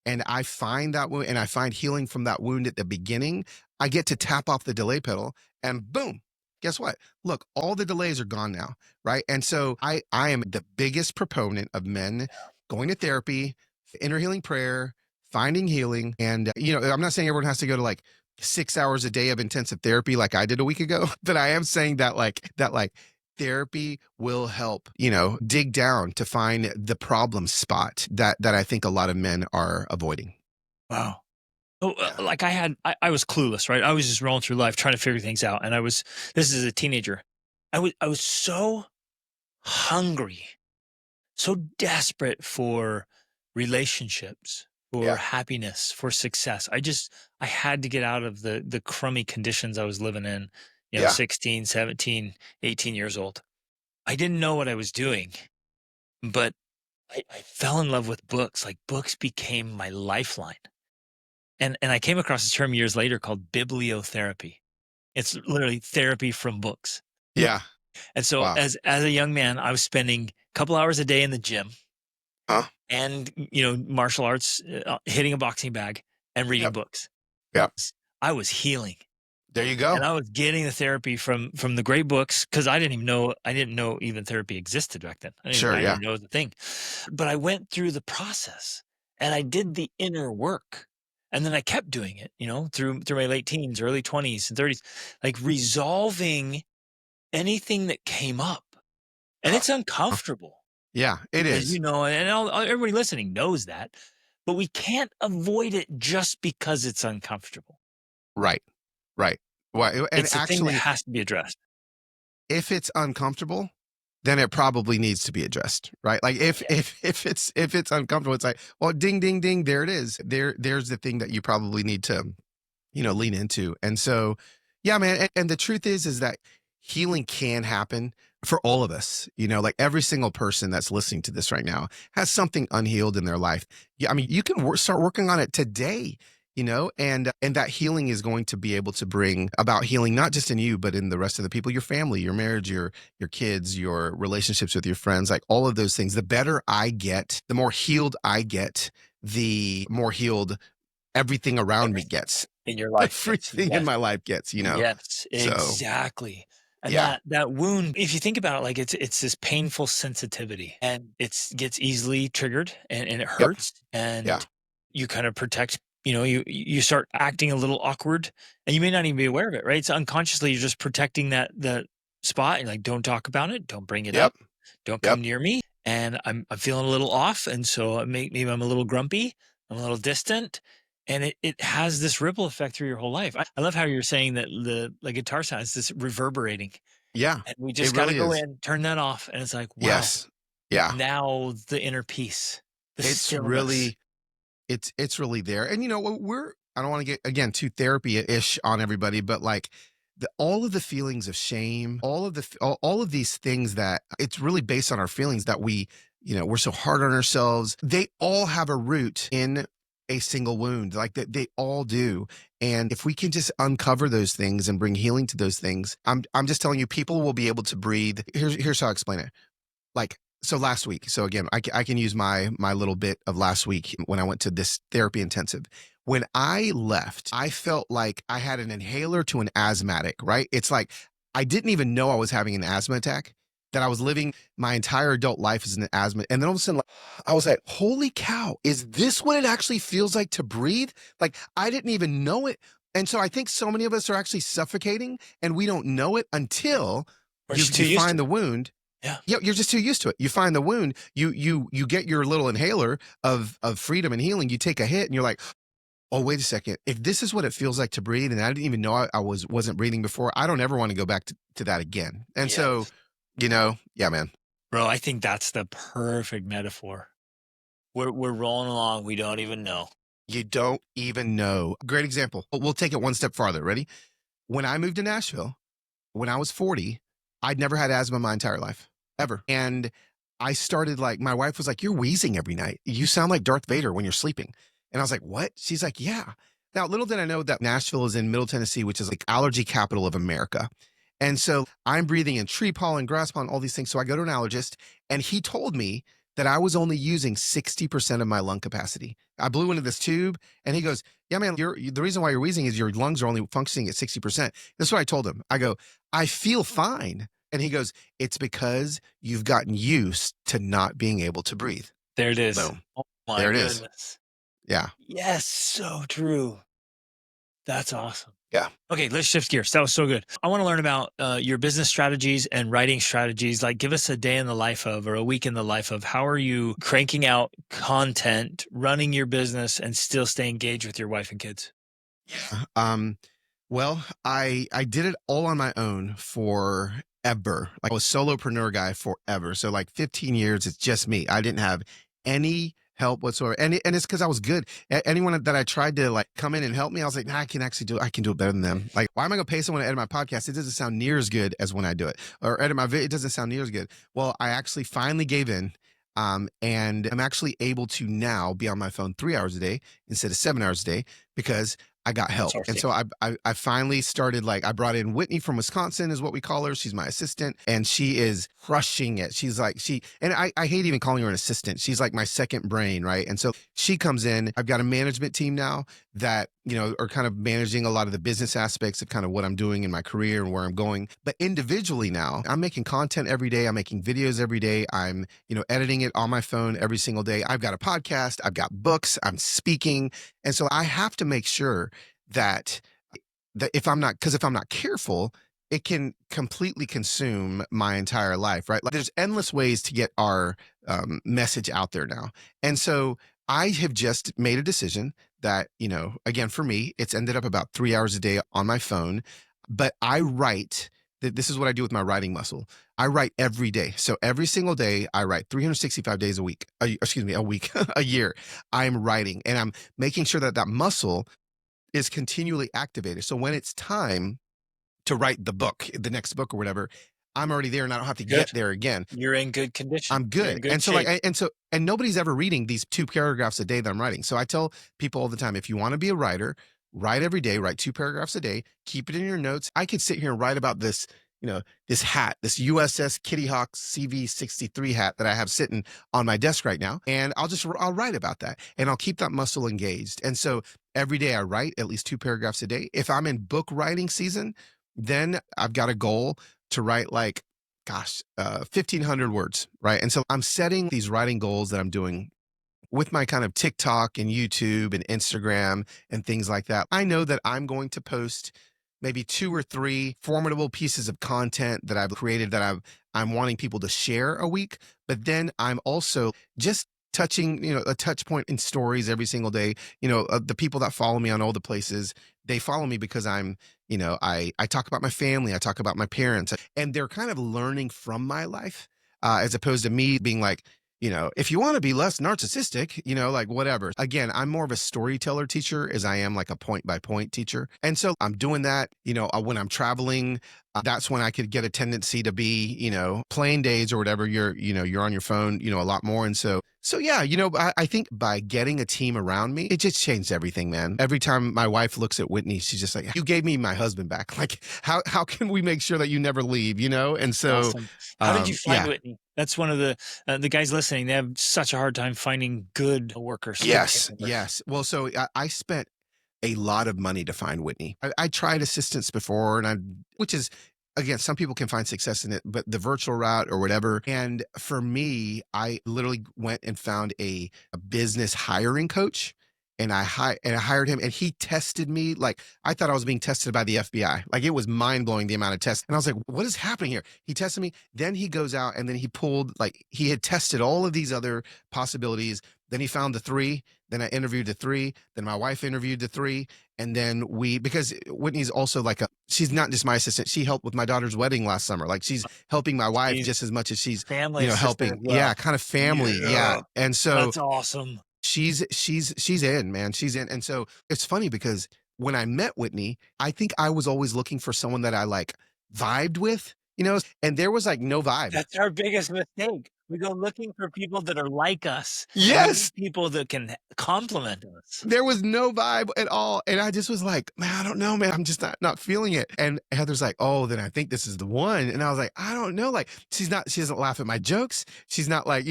and I find that wound and I find healing from that wound at the beginning, I get to tap off the delay pedal and boom, guess what? Look, all the delays are gone now, right? And so I am the biggest proponent of men going to therapy, inner healing prayer, finding healing. And, I'm not saying everyone has to go to like 6 hours a day of intensive therapy like I did a week ago, but I am saying that therapy will help, dig down to find the problem spot that I think a lot of men are avoiding.
Wow. Oh, like I was clueless, right? I was just rolling through life trying to figure things out. And this is a teenager. I was so hungry, so desperate for relationships, for happiness, for success. I had to get out of the crummy conditions I was living in, 16, 17, 18 years old. I didn't know what I was doing, but I fell in love with books. Like books became my lifeline. And I came across a term years later called bibliotherapy. It's literally therapy from books.
Yeah.
And so
Wow.
as a young man, I was spending a couple hours a day in the gym and, martial arts, hitting a boxing bag and reading books.
Yep.
I was healing.
There you go.
And I was getting the therapy from the great books because I didn't know even therapy existed back then. I didn't even know the thing. But I went through the process and I did the inner work. And then I kept doing it, through my late teens, early 20s and 30s, like resolving anything that came up. And it's uncomfortable.
Yeah, it is.
And everybody listening knows that. But we can't avoid it just because it's uncomfortable.
Right. Well, and
it's a thing that has to be addressed.
If it's uncomfortable, then it probably needs to be addressed, right? Like if it's uncomfortable, it's like, well, ding, ding, ding, there it is. There's the thing that you probably need to, lean into. And so, yeah, man. And the truth is that healing can happen for all of us. Like every single person that's listening to this right now has something unhealed in their life. Yeah, I mean, you can start working on it today. And that healing is going to be able to bring about healing, not just in you, but in the rest of the people, your family, your marriage, your kids, your relationships with your friends, like all of those things. The better I get, the more healed I get, the more healed everything around me gets.
In your life.
Everything in my life gets,
Yes, exactly. And that wound, if you think about it, like it's this painful sensitivity and it gets easily triggered and it hurts and you kind of protect. You start acting a little awkward and you may not even be aware of it, right? So unconsciously, you're just protecting that spot. You're like, don't talk about it. Don't bring it up. Don't come near me. And I'm feeling a little off. And so maybe I'm a little grumpy. I'm a little distant. And it has this ripple effect through your whole life. I love how you're saying that the guitar sound is this reverberating.
Yeah.
And we just got to go in, turn that off. And it's like, wow.
Yes. Yeah.
Now the inner peace.
It's really there. And I don't want to get again too therapy-ish on everybody, but like all of the feelings of shame, all of these things that it's really based on our feelings that we're so hard on ourselves. They all have a root in a single wound. Like they all do. And if we can just uncover those things and bring healing to those things, I'm just telling you, people will be able to breathe. Here's how I explain it. Like, so last week, so again, I can use my little bit of last week when I went to this therapy intensive. When I left, I felt like I had an inhaler to an asthmatic, right? It's like I didn't even know I was having an asthma attack, that I was living my entire adult life as an asthma. And then all of a sudden, like, I was like, holy cow, is this what it actually feels like to breathe? Like, I didn't even know it. And so I think so many of us are actually suffocating and we don't know it until you find the wound.
Yeah.
You're just too used to it. You find the wound, you get your little inhaler of freedom and healing. You take a hit and you're like, oh, wait a second. If this is what it feels like to breathe, and I didn't even know I wasn't breathing before, I don't ever want to go back to that again. And so, yeah, man.
Bro, I think that's the perfect metaphor. We're rolling along. We don't even know.
You don't even know. Great example. We'll take it one step farther. Ready? When I moved to Nashville, when I was 40, I'd never had asthma my entire life, ever. And I started my wife was like, you're wheezing every night. You sound like Darth Vader when you're sleeping. And I was like, what? She's like, yeah. Now, little did I know that Nashville is in Middle Tennessee, which is like allergy capital of America. And so I'm breathing in tree pollen, grass pollen, all these things. So I go to an allergist and he told me that I was only using 60% of my lung capacity. I blew into this tube and he goes, yeah, man, the reason why you're wheezing is your lungs are only functioning at 60%. That's what I told him. I go, I feel fine. And he goes, it's because you've gotten used to not being able to breathe.
There it is.
Boom.
Oh my
there it
goodness.
is. Yeah.
Yes, so true. That's awesome.
Yeah.
Okay, let's shift gears. That was so good. I want to learn about your business strategies and writing strategies. Like, give us a day in the life of, or a week in the life of, how are you cranking out content, running your business, and still stay engaged with your wife and kids?
Yeah. Well, I did it all on my own forever. Like, I was a solopreneur guy forever. So like 15 years, it's just me. I didn't have any help whatsoever. And it's because I was good. Anyone that I tried to come in and help me, I was like, nah, I can do it better than them. Like, why am I going to pay someone to edit my podcast? It doesn't sound near as good as when I do it, or edit my video. It doesn't sound near as good. Well, I actually finally gave in. And I'm actually able to now be on my phone 3 hours a day instead of 7 hours a day because I got help. And so I finally started, I brought in Whitney from Wisconsin is what we call her. She's my assistant and she is crushing it. She's and I hate even calling her an assistant. She's like my second brain. Right. And so she comes in, I've got a management team now that, are kind of managing a lot of the business aspects of kind of what I'm doing in my career and where I'm going. But individually now, I'm making content every day. I'm making videos every day. I'm, editing it on my phone every single day. I've got a podcast. I've got books. I'm speaking. And so I have to make sure that if I'm not careful, it can completely consume my entire life, right? Like, there's endless ways to get our message out there now. And so I have just made a decision that, again, for me, it's ended up about 3 hours a day on my phone, but I write. This is what I do with my writing muscle. I write every day. So every single day I write 365 days a week, a year. I'm writing and I'm making sure that muscle is continually activated. So when it's time to write the next book or whatever, I'm already there and I don't have to get there again.
You're in good condition.
I'm good. And so and nobody's ever reading these 2 paragraphs a day that I'm writing. So I tell people all the time, if you want to be a writer, write every day, write 2 paragraphs a day, keep it in your notes. I could sit here and write about this, this hat, this USS Kitty Hawk CV-63 hat that I have sitting on my desk right now. And I'll write about that and I'll keep that muscle engaged. And so every day I write at least 2 paragraphs a day. If I'm in book writing season, then I've got a goal to write 1,500 words, right? And so I'm setting these writing goals that I'm doing with my kind of TikTok and YouTube and Instagram and things like that. I know that I'm going to post maybe 2 or 3 formidable pieces of content that I've created that I'm wanting people to share a week. But then I'm also just touching, a touch point in stories every single day. The people that follow me on all the places, they follow me because I'm, I talk about my family, I talk about my parents, and they're kind of learning from my life, as opposed to me being like, if you want to be less narcissistic, like whatever. Again, I'm more of a storyteller teacher as I am like a point by point teacher. And so I'm doing that, when I'm traveling, that's when I could get a tendency to be, playing days or whatever, you're on your phone, a lot more. And so yeah, I think by getting a team around me, it just changed everything, man. Every time my wife looks at Whitney, she's just like, you gave me my husband back. Like, how can we make sure that you never leave, And so,
Awesome. How did you find
yeah.
Whitney? That's one of the guys listening. They have such a hard time finding good workers.
Yes, yes. Well, so I spent a lot of money to find Whitney. I tried assistance before, which is, again, some people can find success in it, but the virtual route or whatever. And for me, I literally went and found a business hiring coach. And I hired him, and he tested me like I thought I was being tested by the FBI. Like, it was mind blowing the amount of tests. And I was like, what is happening here? He tested me. Then he goes out and then he pulled, like, he had tested all of these other possibilities. Then he found the three. Then I interviewed the three. Then my wife interviewed the three. And then because Whitney's also like she's not just my assistant. She helped with my daughter's wedding last summer. Like, she's helping my wife just as much as she's,
family
helping.
well.
Yeah, kind of family. Yeah. And so
that's awesome.
she's in, man. She's in. And so it's funny because when I met Whitney, I think I was always looking for someone that I like vibed with, and there was like no vibe.
That's our biggest mistake. We go looking for people that are like us.
Yes.
People that can compliment us.
There was no vibe at all. And I just was like, man, I don't know, man. I'm just not feeling it. And Heather's like, oh, then I think this is the one. And I was like, I don't know. Like, she doesn't laugh at my jokes. She's not like,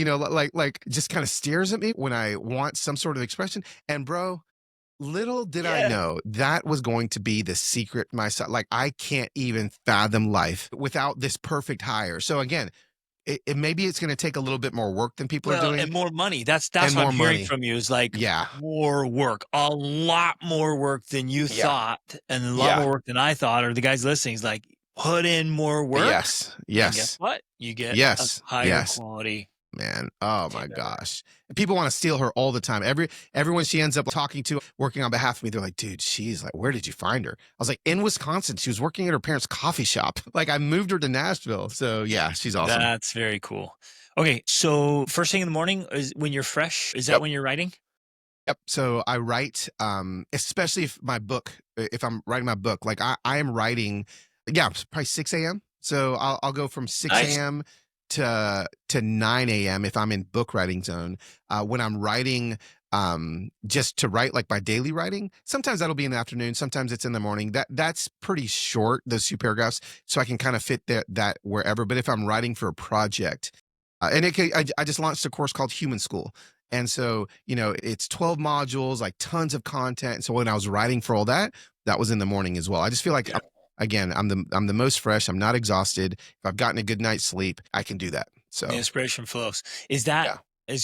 like just kind of stares at me when I want some sort of expression. And bro, little did I know that was going to be the secret myself. Like, I can't even fathom life without this perfect hire. So again, maybe it's going to take a little bit more work than people are doing.
And more money. That's what I'm hearing from you is like, more work, a lot more work than you thought, and a lot more work than I thought, or the guys listening is like, put in more work.
Yes.
And guess what? You get a higher quality.
Man, oh my gosh. People want to steal her all the time. Everyone she ends up talking to, working on behalf of me, they're like, dude, she's like, where did you find her? I was like, in Wisconsin. She was working at her parents' coffee shop. Like, I moved her to Nashville. So yeah, she's awesome.
That's very cool. Okay, so first thing in the morning is when you're fresh. Is that when you're writing?
Yep. So I write, especially if I'm writing my book, like I am writing, probably 6 a.m. So I'll go from 6 a.m. to 9 a.m. if I'm in book writing zone. When I'm writing, just to write like my daily writing, sometimes that'll be in the afternoon. Sometimes it's in the morning. That's pretty short, those 2 paragraphs. So I can kind of fit that wherever. But if I'm writing for a project, I just launched a course called Human School. And so, it's 12 modules, like tons of content. So when I was writing for all that was in the morning as well. I just feel like, again, I'm the most fresh. I'm not exhausted. If I've gotten a good night's sleep, I can do that. So
the inspiration flows. Is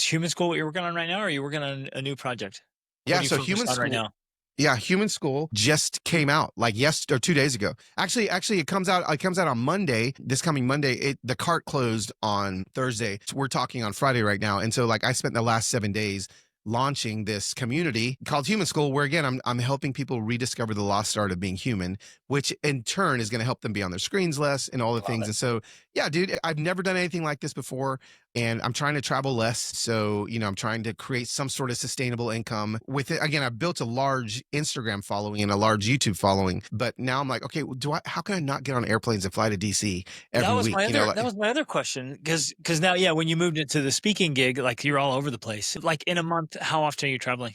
Human School what you're working on right now, or are you working on a new project?
Yeah. So Human School
right now.
Yeah, Human School just came out like 2 days ago. Actually, it comes out on Monday, this coming Monday. The cart closed on Thursday. We're talking on Friday right now. And so like I spent the last 7 days launching this community called Human School, where again, I'm helping people rediscover the lost art of being human, which in turn is going to help them be on their screens less and all the things. And so, yeah, dude, I've never done anything like this before, and I'm trying to travel less. So, I'm trying to create some sort of sustainable income with it. Again, I've built a large Instagram following and a large YouTube following, but now I'm like, okay, how can I not get on airplanes and fly to DC every week?
That was my other question. Cause now, when you moved into the speaking gig, like you're all over the place. Like in a month, how often are you traveling?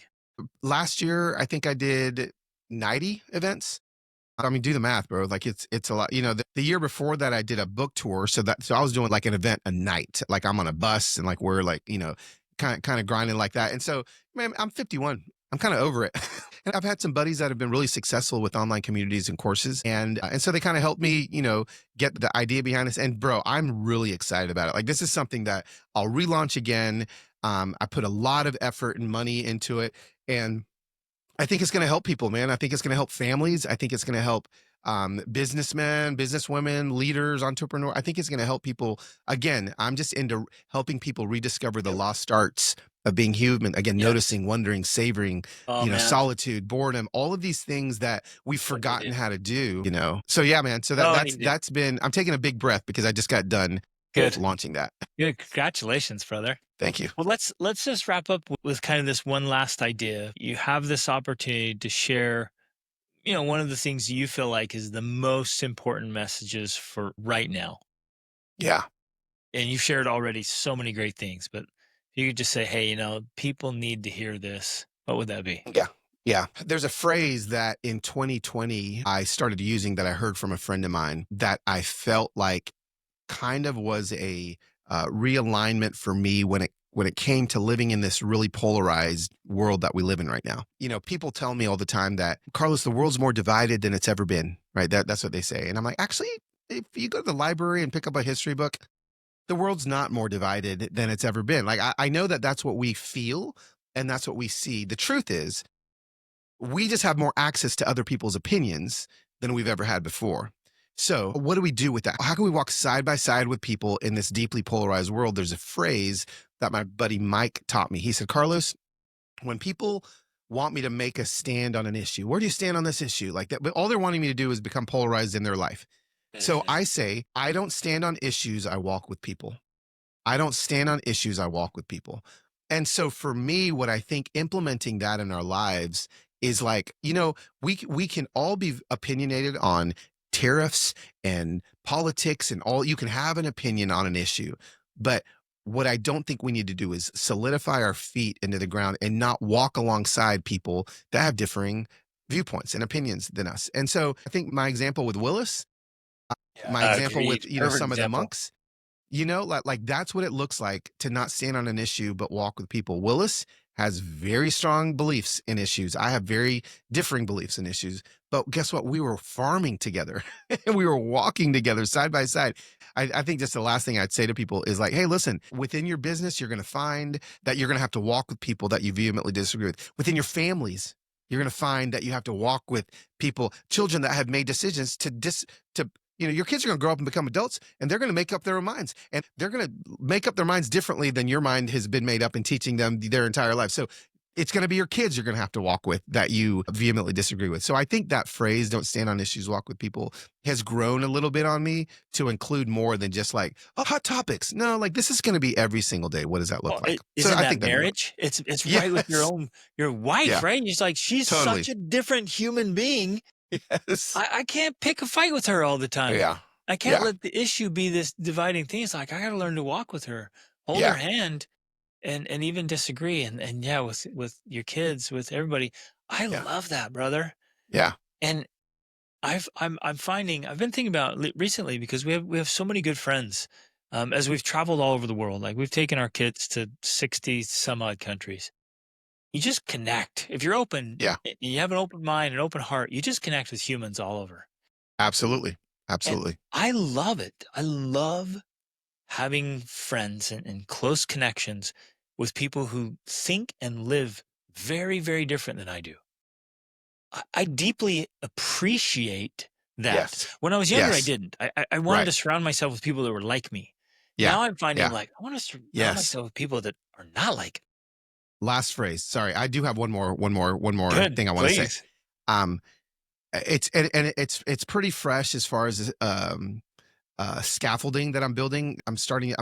Last year, I think I did 90 events. I mean, do the math, bro. Like it's a lot. The year before that, I did a book tour. So I was doing like an event a night. Like I'm on a bus and like we're like, kind of grinding like that. And so, man, I'm 51. I'm kind of over it. And I've had some buddies that have been really successful with online communities and courses. And so they kind of helped me, get the idea behind this. And bro, I'm really excited about it. Like this is something that I'll relaunch again. I put a lot of effort and money into it. And I think it's going to help people, man. I think it's going to help families. I think it's going to help businessmen, businesswomen, leaders, entrepreneurs. I think it's going to help people. Again, I'm just into helping people rediscover the lost arts of being human. Again, noticing, wondering, savoring, solitude, boredom, all of these things that we've forgotten how to do, So yeah, man. So that's been, I'm taking a big breath because I just got done
Good.
launching that.
Good. Congratulations, brother.
Thank you.
Well, let's just wrap up with kind of this one last idea. You have this opportunity to share, one of the things you feel like is the most important messages for right now.
Yeah.
And you've shared already so many great things, but if you could just say, hey, people need to hear this, what would that be?
Yeah. Yeah. There's a phrase that in 2020 I started using that I heard from a friend of mine that I felt like kind of was a realignment for me when it came to living in this really polarized world that we live in right now. People tell me all the time that, Carlos, the world's more divided than it's ever been, right? That's what they say. And I'm like, actually, if you go to the library and pick up a history book, the world's not more divided than it's ever been. Like, I know that that's what we feel and that's what we see. The truth is, we just have more access to other people's opinions than we've ever had before. So what do we do with that? How can we walk side by side with people in this deeply polarized world? There's a phrase that my buddy Mike taught me. He said, Carlos, when people want me to make a stand on an issue, where do you stand on this issue? Like that, but all they're wanting me to do is become polarized in their life. So I say, I don't stand on issues, I walk with people. I don't stand on issues, I walk with people. And so for me, what I think implementing that in our lives is like, we can all be opinionated on tariffs and politics and all. You can have an opinion on an issue, but what I don't think we need to do is solidify our feet into the ground and not walk alongside people that have differing viewpoints and opinions than us. And so I think my example with Willis, my example with,
Agreed. Perfect
some of the
example.
monks, like that's what it looks like to not stand on an issue, but walk with people. Willis has very strong beliefs in issues. I have very differing beliefs in issues, but guess what? We were farming together and we were walking together side by side. I think just the last thing I'd say to people is like, hey, listen, within your business, you're going to find that you're going to have to walk with people that you vehemently disagree with. Within your families, you're going to find that you have to walk with people, children that have made decisions your kids are going to grow up and become adults, and they're going to make up their own minds, and they're going to make up their minds differently than your mind has been made up in teaching them their entire life. So it's going to be your kids you're going to have to walk with that you vehemently disagree with. So I think that phrase, don't stand on issues, walk with people, has grown a little bit on me to include more than just like, hot topics. No, like this is going to be every single day. What does that look like?
Isn't
I
that
think
marriage? It's right with your wife,
Yeah.
right? It's like, she's
Totally.
such a different human being.
Yes.
I can't pick a fight with her all the time.
Yeah.
I can't let the issue be this dividing thing. It's like, I got to learn to walk with her, hold her hand, and even disagree. And yeah, with your kids, with everybody. I love that, brother.
Yeah.
And I'm finding, I've been thinking about recently, because we have so many good friends, as we've traveled all over the world. Like, we've taken our kids to 60 some odd countries. You just connect. If you're open, you have an open mind, an open heart, you just connect with humans all over.
Absolutely. Absolutely.
And I love it. I love having friends and close connections with people who think and live very, very different than I do. I deeply appreciate that.
Yes.
When I was younger, I
Yes.
didn't. I wanted to surround myself with people that were like me.
Yeah.
Now I'm finding
Yeah.
like, I want to surround
Yes.
myself with people that are not like me.
Last phrase. Sorry, I do have one more
Good,
thing I want to say.
please.
It's pretty fresh as far as scaffolding that I'm building. I'm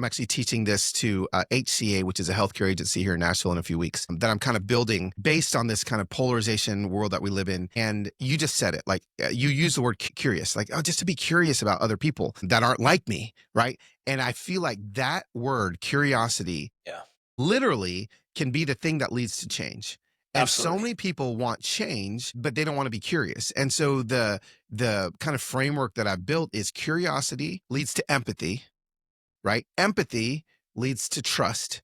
actually teaching this to HCA, which is a healthcare agency here in Nashville, in a few weeks, that I'm kind of building based on this kind of polarization world that we live in. And you just said it, like you use the word curious, like, just to be curious about other people that aren't like me, right? And I feel like that word, curiosity, literally can be the thing that leads to change. And
Absolutely.
so many people want change, but they don't want to be curious. And so the kind of framework that I've built is curiosity leads to empathy, right? Empathy leads to trust.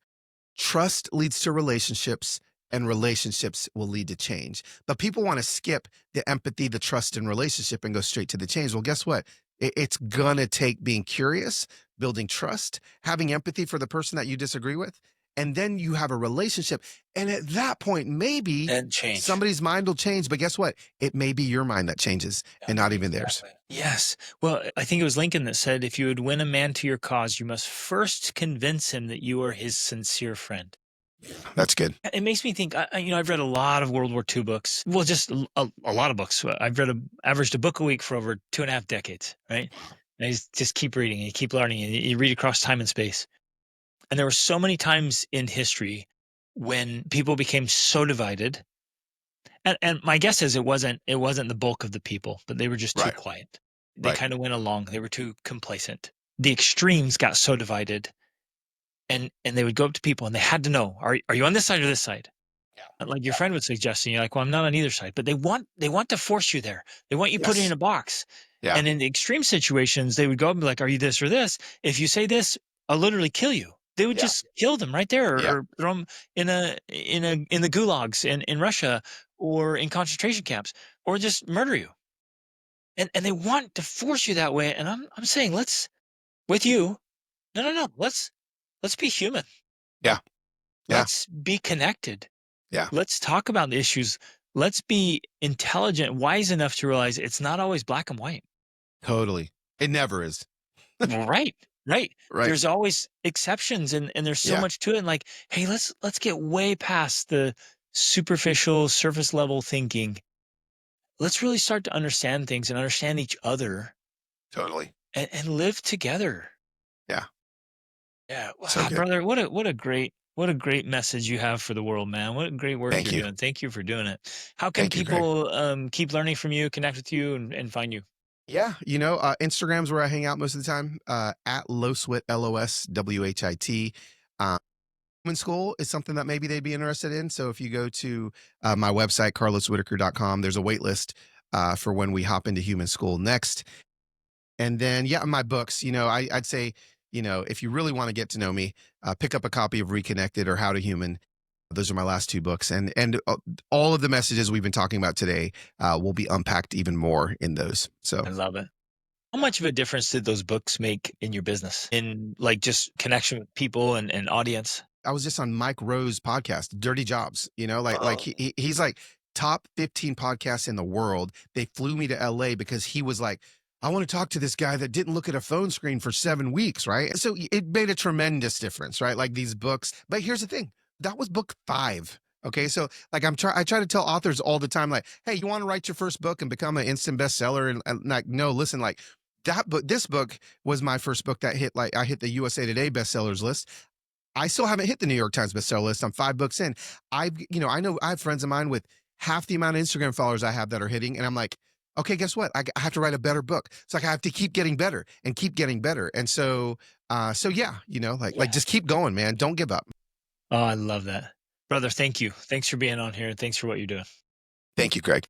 Trust leads to relationships, and relationships will lead to change. But people want to skip the empathy, the trust, and relationship and go straight to the change. Well, guess what? It's going to take being curious, building trust, having empathy for the person that you disagree with. And then you have a relationship. And at that point, maybe somebody's mind will change. But guess what? It may be your mind that changes and not even theirs.
Yes. Well, I think it was Lincoln that said, if you would win a man to your cause, you must first convince him that you are his sincere friend.
That's good.
It makes me think, I've read a lot of World War II books. Well, just a lot of books. I've averaged a book a week for over 2.5 decades, right? And you just keep reading and you keep learning and you read across time and space. And there were so many times in history when people became so divided. And my guess is it wasn't the bulk of the people, but they were just too
Right.
quiet. They
Right.
kind of went along. They were too complacent. The extremes got so divided, and they would go up to people and they had to know, are you on this side or this side?
Yeah.
Like your
Yeah.
friend would suggest, and you're like, well, I'm not on either side. But they want to force you there. They want you put in
Yes.
a box.
Yeah.
And in the extreme situations, they would go up and be like, are you this or this? If you say this, I'll literally kill you. They would
Yeah.
just kill them right there,
Yeah.
or throw them in the gulags in Russia, or in concentration camps, or just murder you. And they want to force you that way. And I'm saying, let's with you. No, no, no. Let's be human.
Yeah. Yeah.
Let's be connected.
Yeah.
Let's talk about the issues. Let's be intelligent, wise enough to realize it's not always black and white.
Totally. It never is.
Right. Right.
Right.
There's always exceptions, and there's so
Yeah.
much to it. And like, hey, let's get way past the superficial surface level thinking. Let's really start to understand things and understand each other,
Totally.
and live together.
Yeah.
Yeah.
So
Wow,
good.
brother, what a great message you have for the world, man. What great work
Thank
you're
you.
doing. Thank you for doing it. How can
Thank you, Greg.
people keep learning from you, connect with you, and find you?
Yeah. Instagram's where I hang out most of the time, at Loswhit, LOSWHIT. Human School is something that maybe they'd be interested in. So if you go to my website, carloswhitaker.com, there's a wait list for when we hop into Human School next. And then, yeah, my books, I'd say, if you really want to get to know me, pick up a copy of Reconnected or How to Human. Those are my last two books. And all of the messages we've been talking about today will be unpacked even more in those. So
I love it. How much of a difference did those books make in your business, in like just connection with people and audience?
I was just on Mike Rowe's podcast, Dirty Jobs, like
Oh,
he's like top 15 podcasts in the world. They flew me to LA because he was like, I want to talk to this guy that didn't look at a phone screen for 7 weeks, right? So it made a tremendous difference, right? Like these books. But here's the thing, that was book 5. Okay. So like I try to tell authors all the time, like, hey, you want to write your first book and become an instant bestseller? And like, no, listen, like this book was my first book that I hit the USA Today bestsellers list. I still haven't hit the New York Times bestseller list. I'm 5 books in. I know I have friends of mine with half the amount of Instagram followers I have that are hitting, and I'm like, okay, guess what? I have to write a better book. It's like I have to keep getting better and keep getting better. And so yeah, like
yeah.
just keep going, man. Don't give up.
Oh, I love that. Brother, thank you. Thanks for being on here. And thanks for what you're doing.
Thank you, Greg.